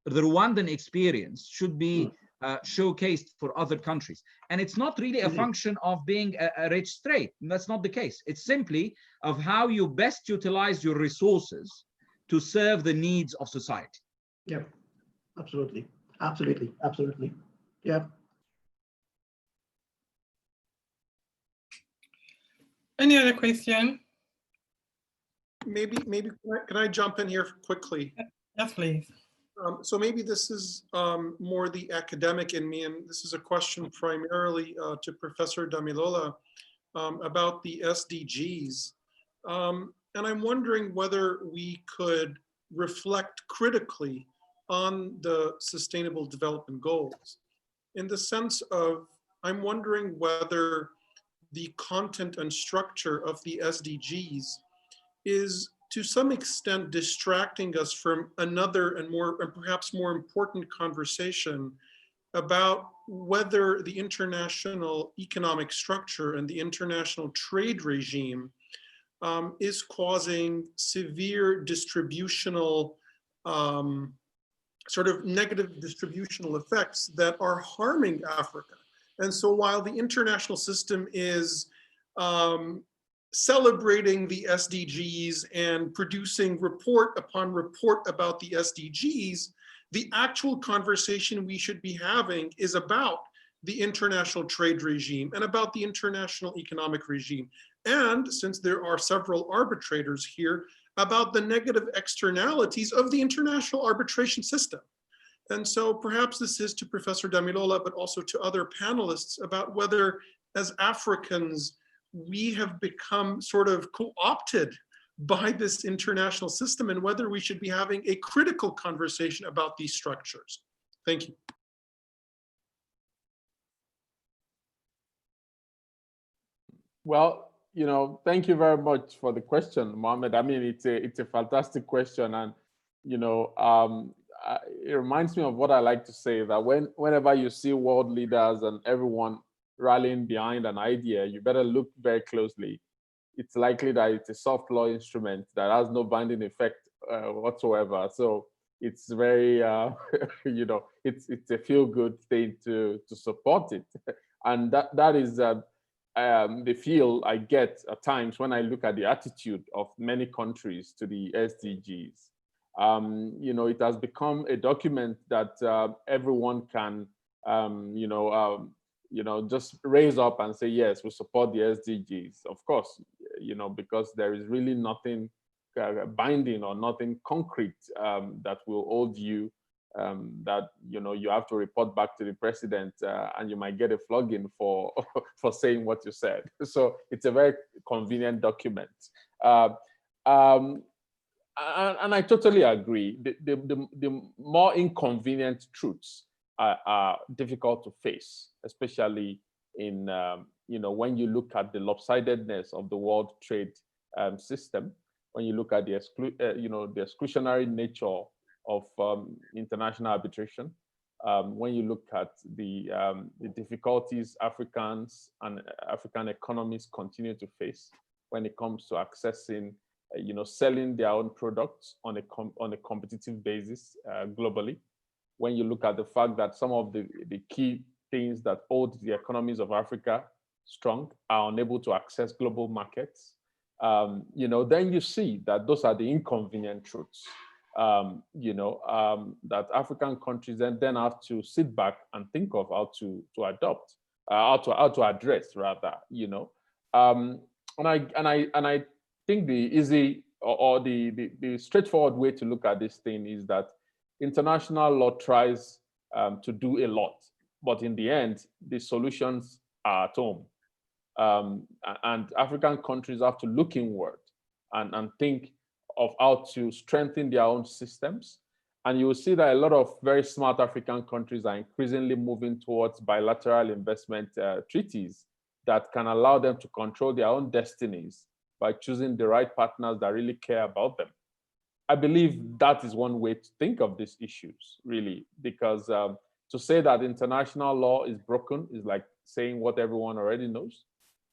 Rwandan experience should be showcased for other countries. And it's not really a function of being a rich state. That's not the case. It's simply of how you best utilize your resources to serve the needs of society. Yeah, absolutely. Absolutely. Absolutely. Yeah. Any other question? Maybe can I jump in here quickly? Yes, please. So maybe this is more the academic in me, and this is a question primarily to Professor Damilola about the SDGs. And I'm wondering whether we could reflect critically on the Sustainable Development Goals, in the sense of, I'm wondering whether the content and structure of the SDGs is to some extent distracting us from another and perhaps more important conversation about whether the international economic structure and the international trade regime is causing severe distributional, sort of negative distributional effects that are harming Africa. And so while the international system is celebrating the SDGs and producing report upon report about the SDGs, the actual conversation we should be having is about the international trade regime and about the international economic regime. And since there are several arbitrators here, about the negative externalities of the international arbitration system. And so perhaps this is to Professor Damilola, but also to other panelists, about whether as Africans, we have become sort of co-opted by this international system and whether we should be having a critical conversation about these structures. Thank you. Well, thank you very much for the question, Mohammed. I mean, it's a fantastic question, and it reminds me of what I like to say, that whenever you see world leaders and everyone rallying behind an idea, you better look very closely. It's likely that it's a soft law instrument that has no binding effect whatsoever. So it's very, it's a feel-good thing to support it, and that is the feel I get at times when I look at the attitude of many countries to the SDGs. It has become a document that everyone can, just raise up and say, yes, we support the SDGs. Of course, because there is really nothing binding or nothing concrete that will hold you, that you have to report back to the president, and you might get a flogging for for saying what you said. So it's a very convenient document. And I totally agree. The more inconvenient truths are difficult to face, especially in when you look at the lopsidedness of the world trade system, when you look at the the exclusionary nature of international arbitration, when you look at the difficulties Africans and African economies continue to face when it comes to accessing, selling their own products on a competitive basis globally. When you look at the fact that some of the key things that hold the economies of Africa strong are unable to access global markets, then you see that those are the inconvenient truths. That African countries then have to sit back and think of how to adopt, how to address rather. And I think the easy or the straightforward way to look at this thing is that international law tries to do a lot, but in the end, the solutions are at home. And African countries have to look inward and think of how to strengthen their own systems. And you will see that a lot of very smart African countries are increasingly moving towards bilateral investment treaties that can allow them to control their own destinies by choosing the right partners that really care about them. I believe that is one way to think of these issues, really, because to say that international law is broken is like saying what everyone already knows.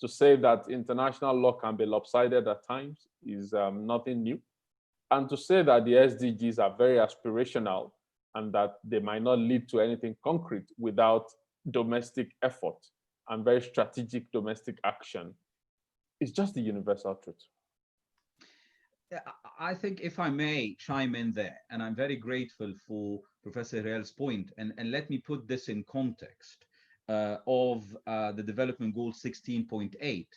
To say that international law can be lopsided at times is nothing new. And to say that the SDGs are very aspirational and that they might not lead to anything concrete without domestic effort and very strategic domestic action is just the universal truth. I think if I may chime in there, and I'm very grateful for Professor Real's point, and let me put this in context of the Development Goal 16.8,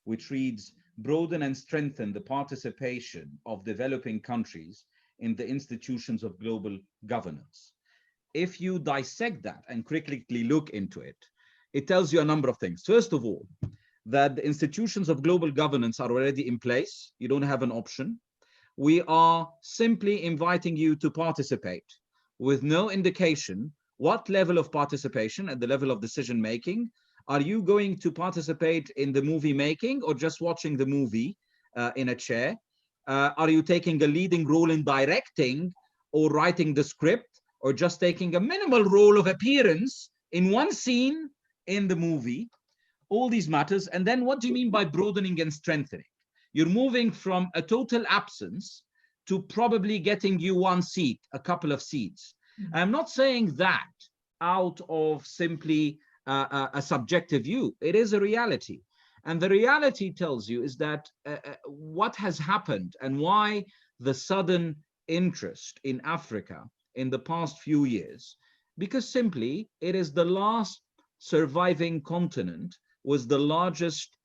which reads, broaden and strengthen the participation of developing countries in the institutions of global governance. If you dissect that and critically look into it, it tells you a number of things. First of all, that the institutions of global governance are already in place. You don't have an option. We are simply inviting you to participate with no indication what level of participation at the level of decision making. Are you going to participate in the movie making or just watching the movie in a chair? Are you taking a leading role in directing or writing the script, or just taking a minimal role of appearance in one scene in the movie? All these matters. And then what do you mean by broadening and strengthening? You're moving from a total absence to probably getting you one seat, a couple of seats. I'm not saying that out of simply a subjective view. It is a reality. And the reality tells you is that what has happened and why the sudden interest in Africa in the past few years, because simply it is the last surviving continent with the largest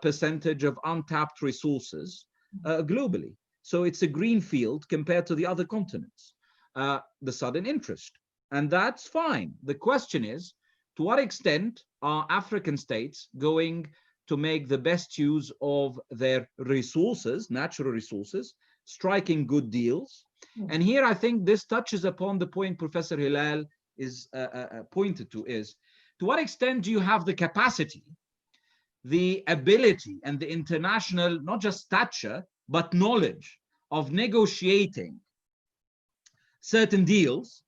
percentage of untapped resources globally. So it's a green field compared to the other continents, the sudden interest. And that's fine. The question is, to what extent are African states going to make the best use of their resources, natural resources, striking good deals? And here I think this touches upon the point Professor Hilal is pointed to, is to what extent do you have the capacity the ability and the international, not just stature, but knowledge of negotiating certain deals,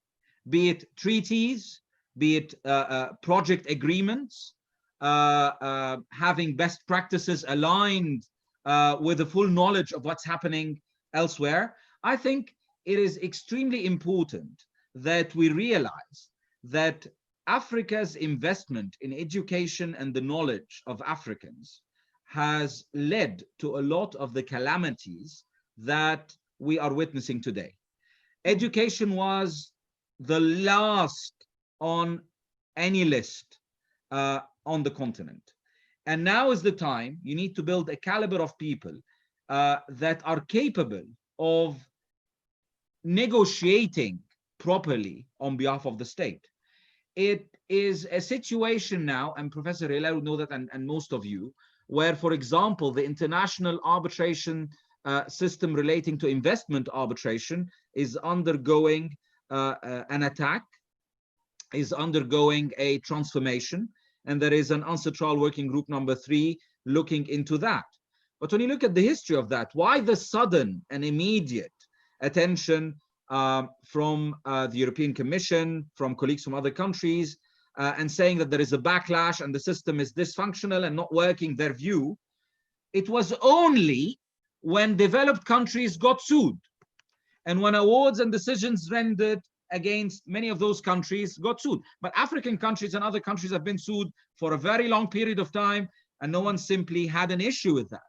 be it treaties, be it project agreements, having best practices aligned with the full knowledge of what's happening elsewhere. I think it is extremely important that we realize that Africa's investment in education and the knowledge of Africans has led to a lot of the calamities that we are witnessing today. Education was the last on any list on the continent. And now is the time you need to build a caliber of people that are capable of negotiating properly on behalf of the state. It is a situation now, and Professor Hillel would know that, and most of you, where, for example, the international arbitration system relating to investment arbitration is undergoing an attack, is undergoing a transformation, and there is an UNCITRAL working group number 3 looking into that. But when you look at the history of that, why the sudden and immediate attention from the European Commission, from colleagues from other countries, and saying that there is a backlash and the system is dysfunctional and not working, their view? It was only when developed countries got sued and when awards and decisions rendered against many of those countries got sued. But African countries and other countries have been sued for a very long period of time, and no one simply had an issue with that.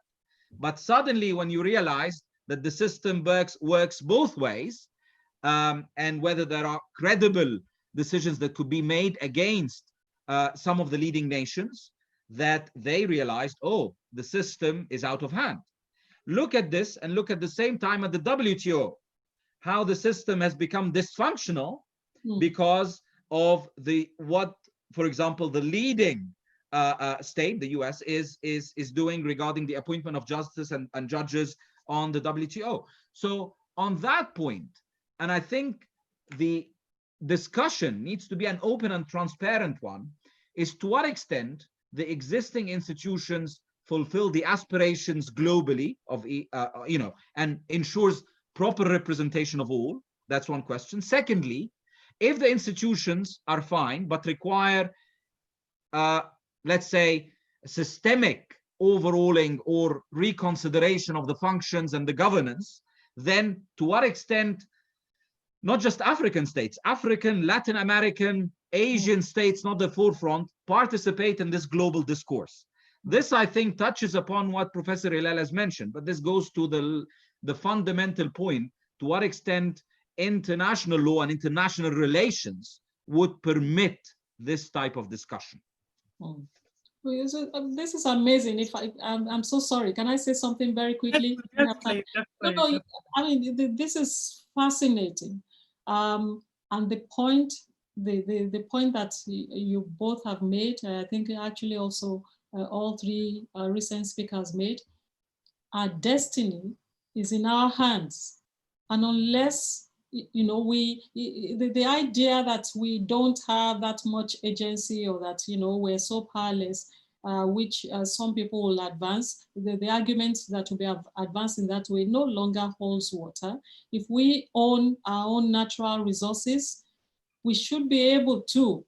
But suddenly, when you realize that the system works both ways, and whether there are credible decisions that could be made against some of the leading nations, that they realized, oh, the system is out of hand. Look at this, and look at the same time at the WTO, how the system has become dysfunctional because of for example, the leading state, the US, is doing regarding the appointment of justice and judges on the WTO. So on that point, and I think the discussion needs to be an open and transparent one, is to what extent the existing institutions fulfill the aspirations globally of, and ensures proper representation of all. That's one question. Secondly, if the institutions are fine, but require, let's say, systemic overhauling or reconsideration of the functions and the governance, then to what extent not just African states, African, Latin American, Asian states, not the forefront, participate in this global discourse? This, I think, touches upon what Professor Hillel has mentioned, but this goes to the fundamental point, to what extent international law and international relations would permit this type of discussion. This is amazing. I'm so sorry. Can I say something very quickly? Yes, please. No, I mean, this is fascinating. And the point that you both have made, I think actually also all 3 recent speakers made, our destiny is in our hands. And unless, the idea that we don't have that much agency, or that, we're so powerless, which some people will advance, the argument that will be advanced in that way no longer holds water. If we own our own natural resources, we should be able to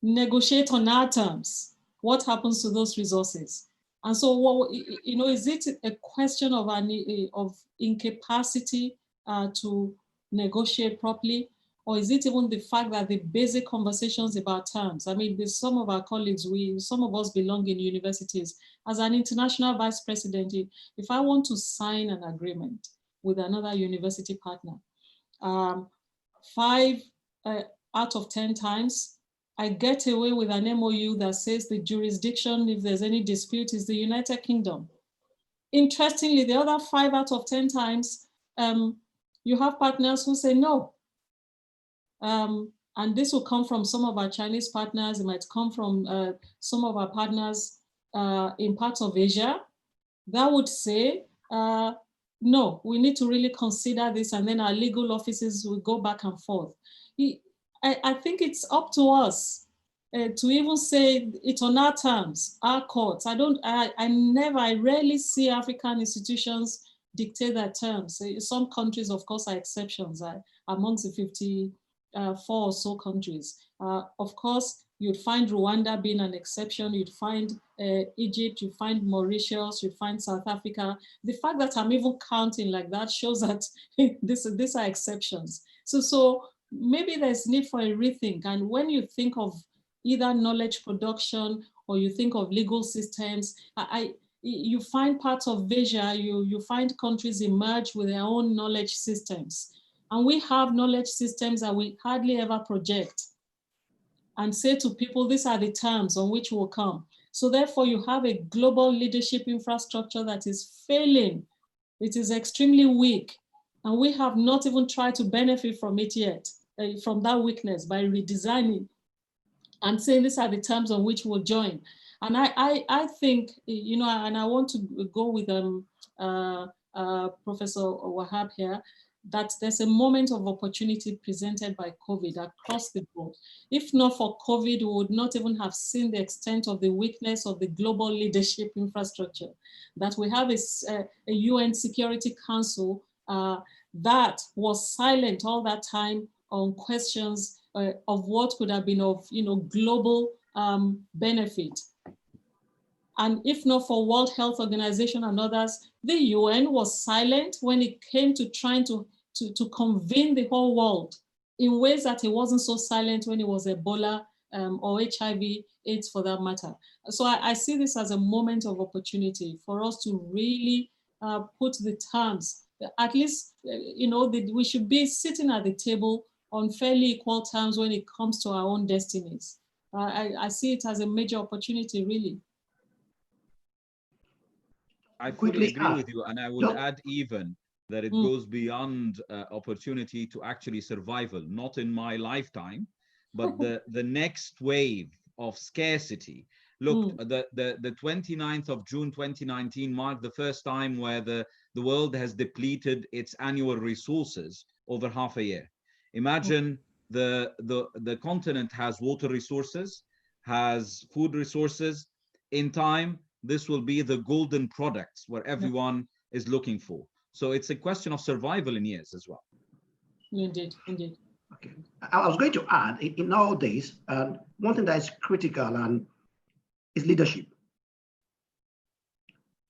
negotiate on our terms what happens to those resources. And so, is it a question of incapacity to negotiate properly? Or is it even the fact that the basic conversations about terms? I mean, with some of our colleagues, some of us belong in universities. As an international vice president, if I want to sign an agreement with another university partner, 5 out of 10 times, I get away with an MOU that says the jurisdiction, if there's any dispute, is the United Kingdom. Interestingly, the other 5 out of 10 times, you have partners who say no. And this will come from some of our Chinese partners. It might come from some of our partners in parts of Asia that would say, no, we need to really consider this, and then our legal offices will go back and forth. I think it's up to us to even say it on our terms, our courts. I rarely see African institutions dictate their terms. Some countries, of course, are exceptions amongst the 54 or so countries. Of course, you'd find Rwanda being an exception. You'd find Egypt, you'd find Mauritius, you'd find South Africa. The fact that I'm even counting like that shows that these are exceptions. So maybe there's need for a rethink. And when you think of either knowledge production or you think of legal systems, you find parts of Asia, you find countries emerge with their own knowledge systems. And we have knowledge systems that we hardly ever project and say to people, these are the terms on which we'll come. So therefore you have a global leadership infrastructure that is failing. It is extremely weak. And we have not even tried to benefit from it yet, from that weakness by redesigning and saying these are the terms on which we'll join. And I think, you know, and I want to go with Professor Wahab here, that there's a moment of opportunity presented by COVID across the board. If not for COVID, we would not even have seen the extent of the weakness of the global leadership infrastructure. That we have a UN Security Council that was silent all that time on questions of what could have been of, you know, global benefit. And if not for World Health Organization and others, the UN was silent when it came to trying to convene the whole world in ways that it wasn't so silent when it was Ebola or HIV/AIDS for that matter. So I see this as a moment of opportunity for us to really put the terms, at least, you know, we should be sitting at the table on fairly equal terms when it comes to our own destinies. I see it as a major opportunity, really. I fully agree with you, and I would add even that it goes beyond opportunity to actually survival, not in my lifetime, but the next wave of scarcity. Look, the 29th of June 2019 marked the first time where the world has depleted its annual resources over half a year. Imagine the continent has water resources, has food resources. In time, this will be the golden products where everyone is looking for. So it's a question of survival in years as well. Indeed, indeed. Okay, I was going to add, in all this, one thing that is critical is leadership.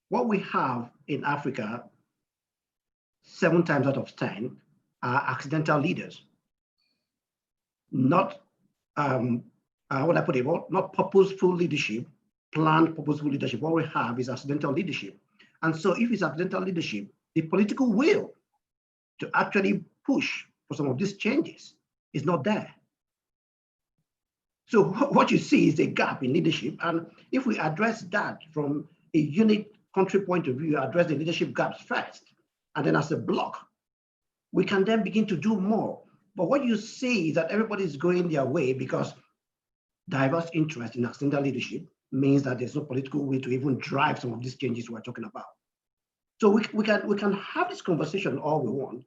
What we have in Africa, 7 times out of 10, are accidental leaders. Not, what I put it, not purposeful leadership, planned purposeful leadership. What we have is accidental leadership. And so if it's accidental leadership, the political will to actually push for some of these changes is not there. So what you see is a gap in leadership. And if we address that from a unique country point of view, address the leadership gaps first, and then as a block, we can then begin to do more. But what you see is that everybody is going their way because diverse interest in accidental leadership means that there's no political will to even drive some of these changes we're talking about. So we can have this conversation all we want,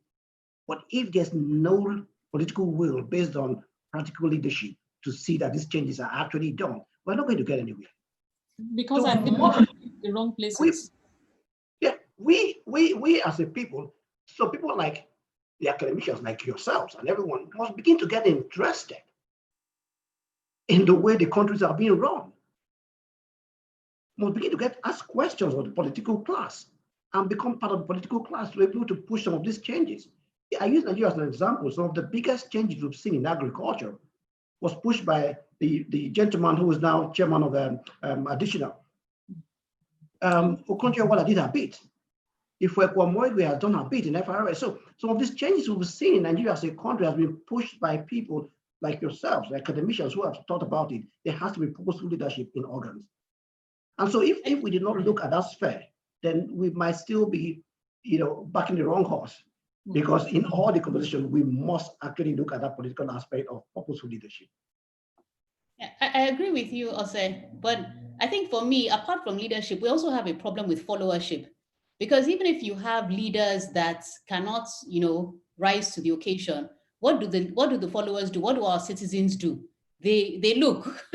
but if there's no political will based on practical leadership to see that these changes are actually done, we're not going to get anywhere. Because so I think we're in the wrong places. We as a people, so people like the academicians like yourselves and everyone must begin to get interested in the way the countries are being run. Must begin to ask questions of the political class and become part of the political class to be able to push some of these changes. I use Nigeria as an example. Some of the biggest changes we've seen in agriculture was pushed by the gentleman who is now chairman of Additional. Okonjo-Iweala did a bit. Ifekwuamoigwe has done a bit in FRS. So some of these changes we've seen in Nigeria as a country has been pushed by people like yourselves, the academicians who have thought about it. There has to be purposeful leadership in organs. And so if we did not look at that sphere, then we might still be, backing the wrong horse. Because in all the conversation, we must actually look at that political aspect of purposeful leadership. Yeah, I agree with you, Ose, but I think for me, apart from leadership, we also have a problem with followership. Because even if you have leaders that cannot, rise to the occasion, what do the followers do? What do our citizens do? They look.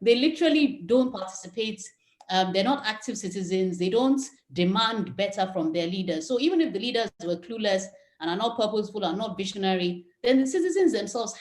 they literally don't participate. They're not active citizens. They don't demand better from their leaders. So even if the leaders were clueless and are not purposeful, are not visionary, then the citizens themselves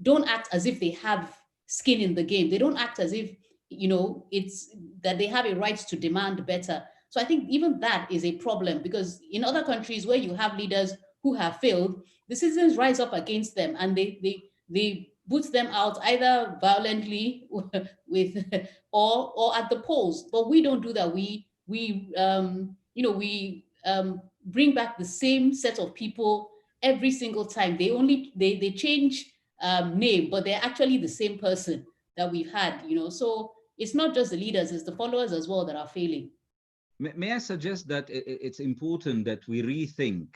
don't act as if they have skin in the game. They don't act as if, you know, it's that they have a right to demand better. So I think even that is a problem, because in other countries where you have leaders who have failed, the citizens rise up against them and they boot them out either violently with or at the polls. But we don't do that. We bring back the same set of people every single time. They change name, but they're actually the same person that we've had, you know. So it's not just the leaders, it's the followers as well that are failing. May I suggest that it's important that we rethink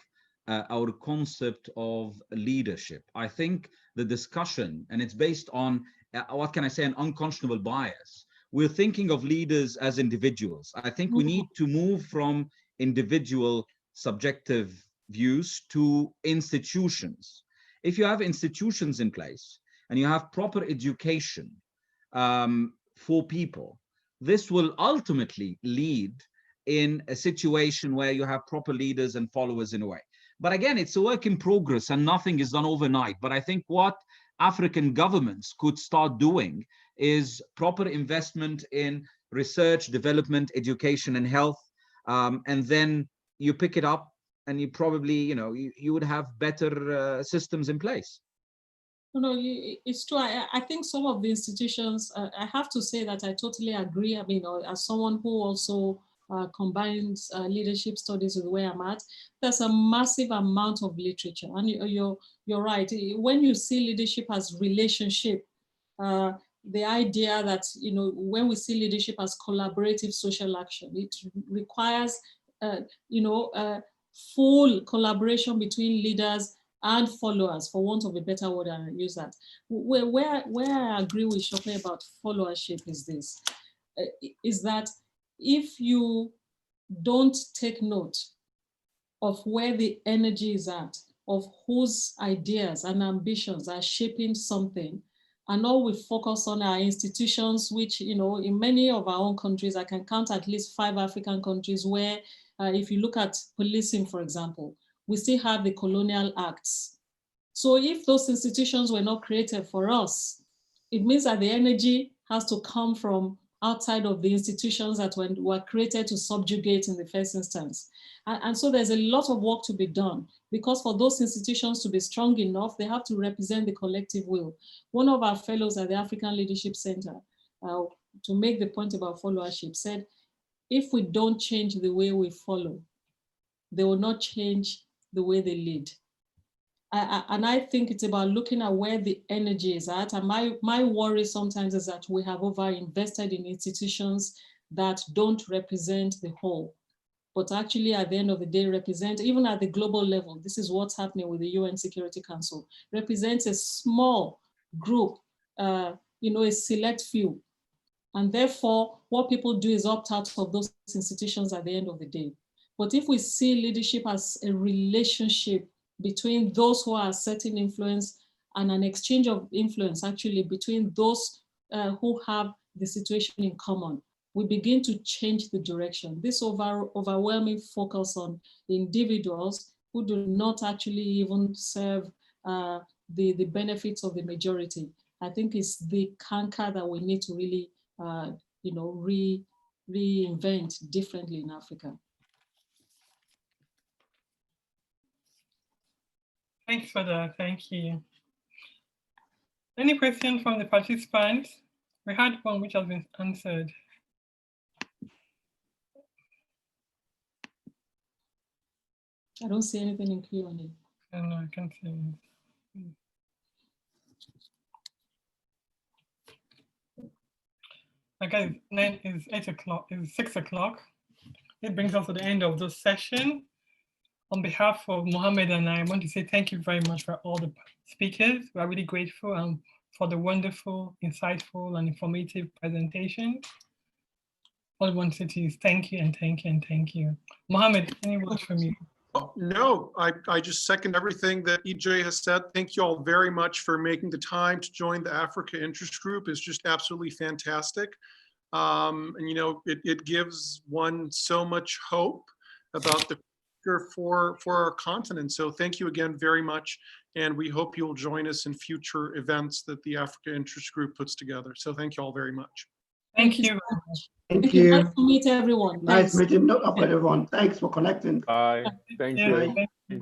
our concept of leadership? I think the discussion, and it's based on, what can I say, an unconscionable bias. We're thinking of leaders as individuals. I think we need to move from individual subjective views to institutions. If you have institutions in place and you have proper education for people, this will ultimately lead in a situation where you have proper leaders and followers in a way. But again, it's a work in progress and nothing is done overnight. But I think what African governments could start doing is proper investment in research, development, education, and health. And then you pick it up and you probably, you would have better systems in place. No, it's true. I think some of the institutions, I have to say that I totally agree. I mean, as someone who also combines leadership studies with where I'm at, there's a massive amount of literature. And you're right. When you see leadership as relationship, the idea that, when we see leadership as collaborative social action, it requires, full collaboration between leaders and followers, for want of a better word, I use that. Where I agree with Shope about followership is this, is that if you don't take note of where the energy is at, of whose ideas and ambitions are shaping something, and all we focus on our institutions, which, in many of our own countries, I can count at least 5 African countries where, if you look at policing, for example, we still have the colonial acts. So if those institutions were not created for us, it means that the energy has to come from outside of the institutions that were created to subjugate in the first instance. And so there's a lot of work to be done, because for those institutions to be strong enough, they have to represent the collective will. One of our fellows at the African Leadership Center, to make the point about followership, said, if we don't change the way we follow, they will not change the way they lead. And I think it's about looking at where the energy is at. And my worry sometimes is that we have over-invested in institutions that don't represent the whole, but actually at the end of the day represent, even at the global level, this is what's happening with the UN Security Council, represents a small group, a select few. And therefore, what people do is opt out of those institutions at the end of the day. But if we see leadership as a relationship between those who are asserting influence and an exchange of influence actually between those who have the situation in common, we begin to change the direction. This overwhelming focus on individuals who do not actually even serve the benefits of the majority, I think is the canker that we need to really reinvent differently in Africa. Thanks for that. Thank you. Any questions from the participants? We had one which has been answered. I don't see anything in Q&A. No, I can't see it. Okay, it's 8 o'clock, it's 6 o'clock. It brings us to the end of this session. On behalf of Mohammed and I want to say thank you very much for all the speakers. We are really grateful for the wonderful, insightful, and informative presentation. All I want to say is thank you and thank you and thank you. Mohammed, any words from you? No, I just second everything that EJ has said. Thank you all very much for making the time to join the Africa Interest Group. It's just absolutely fantastic. And you know, it gives one so much hope about the future for our continent. So thank you again very much. And we hope you'll join us in future events that the Africa Interest Group puts together. So thank you all very much. Thank you. so much. Thank you. Nice to meet everyone. Nice Thanks. meeting up, everyone. Thanks for connecting. Bye. Thank Yeah, you. thank you.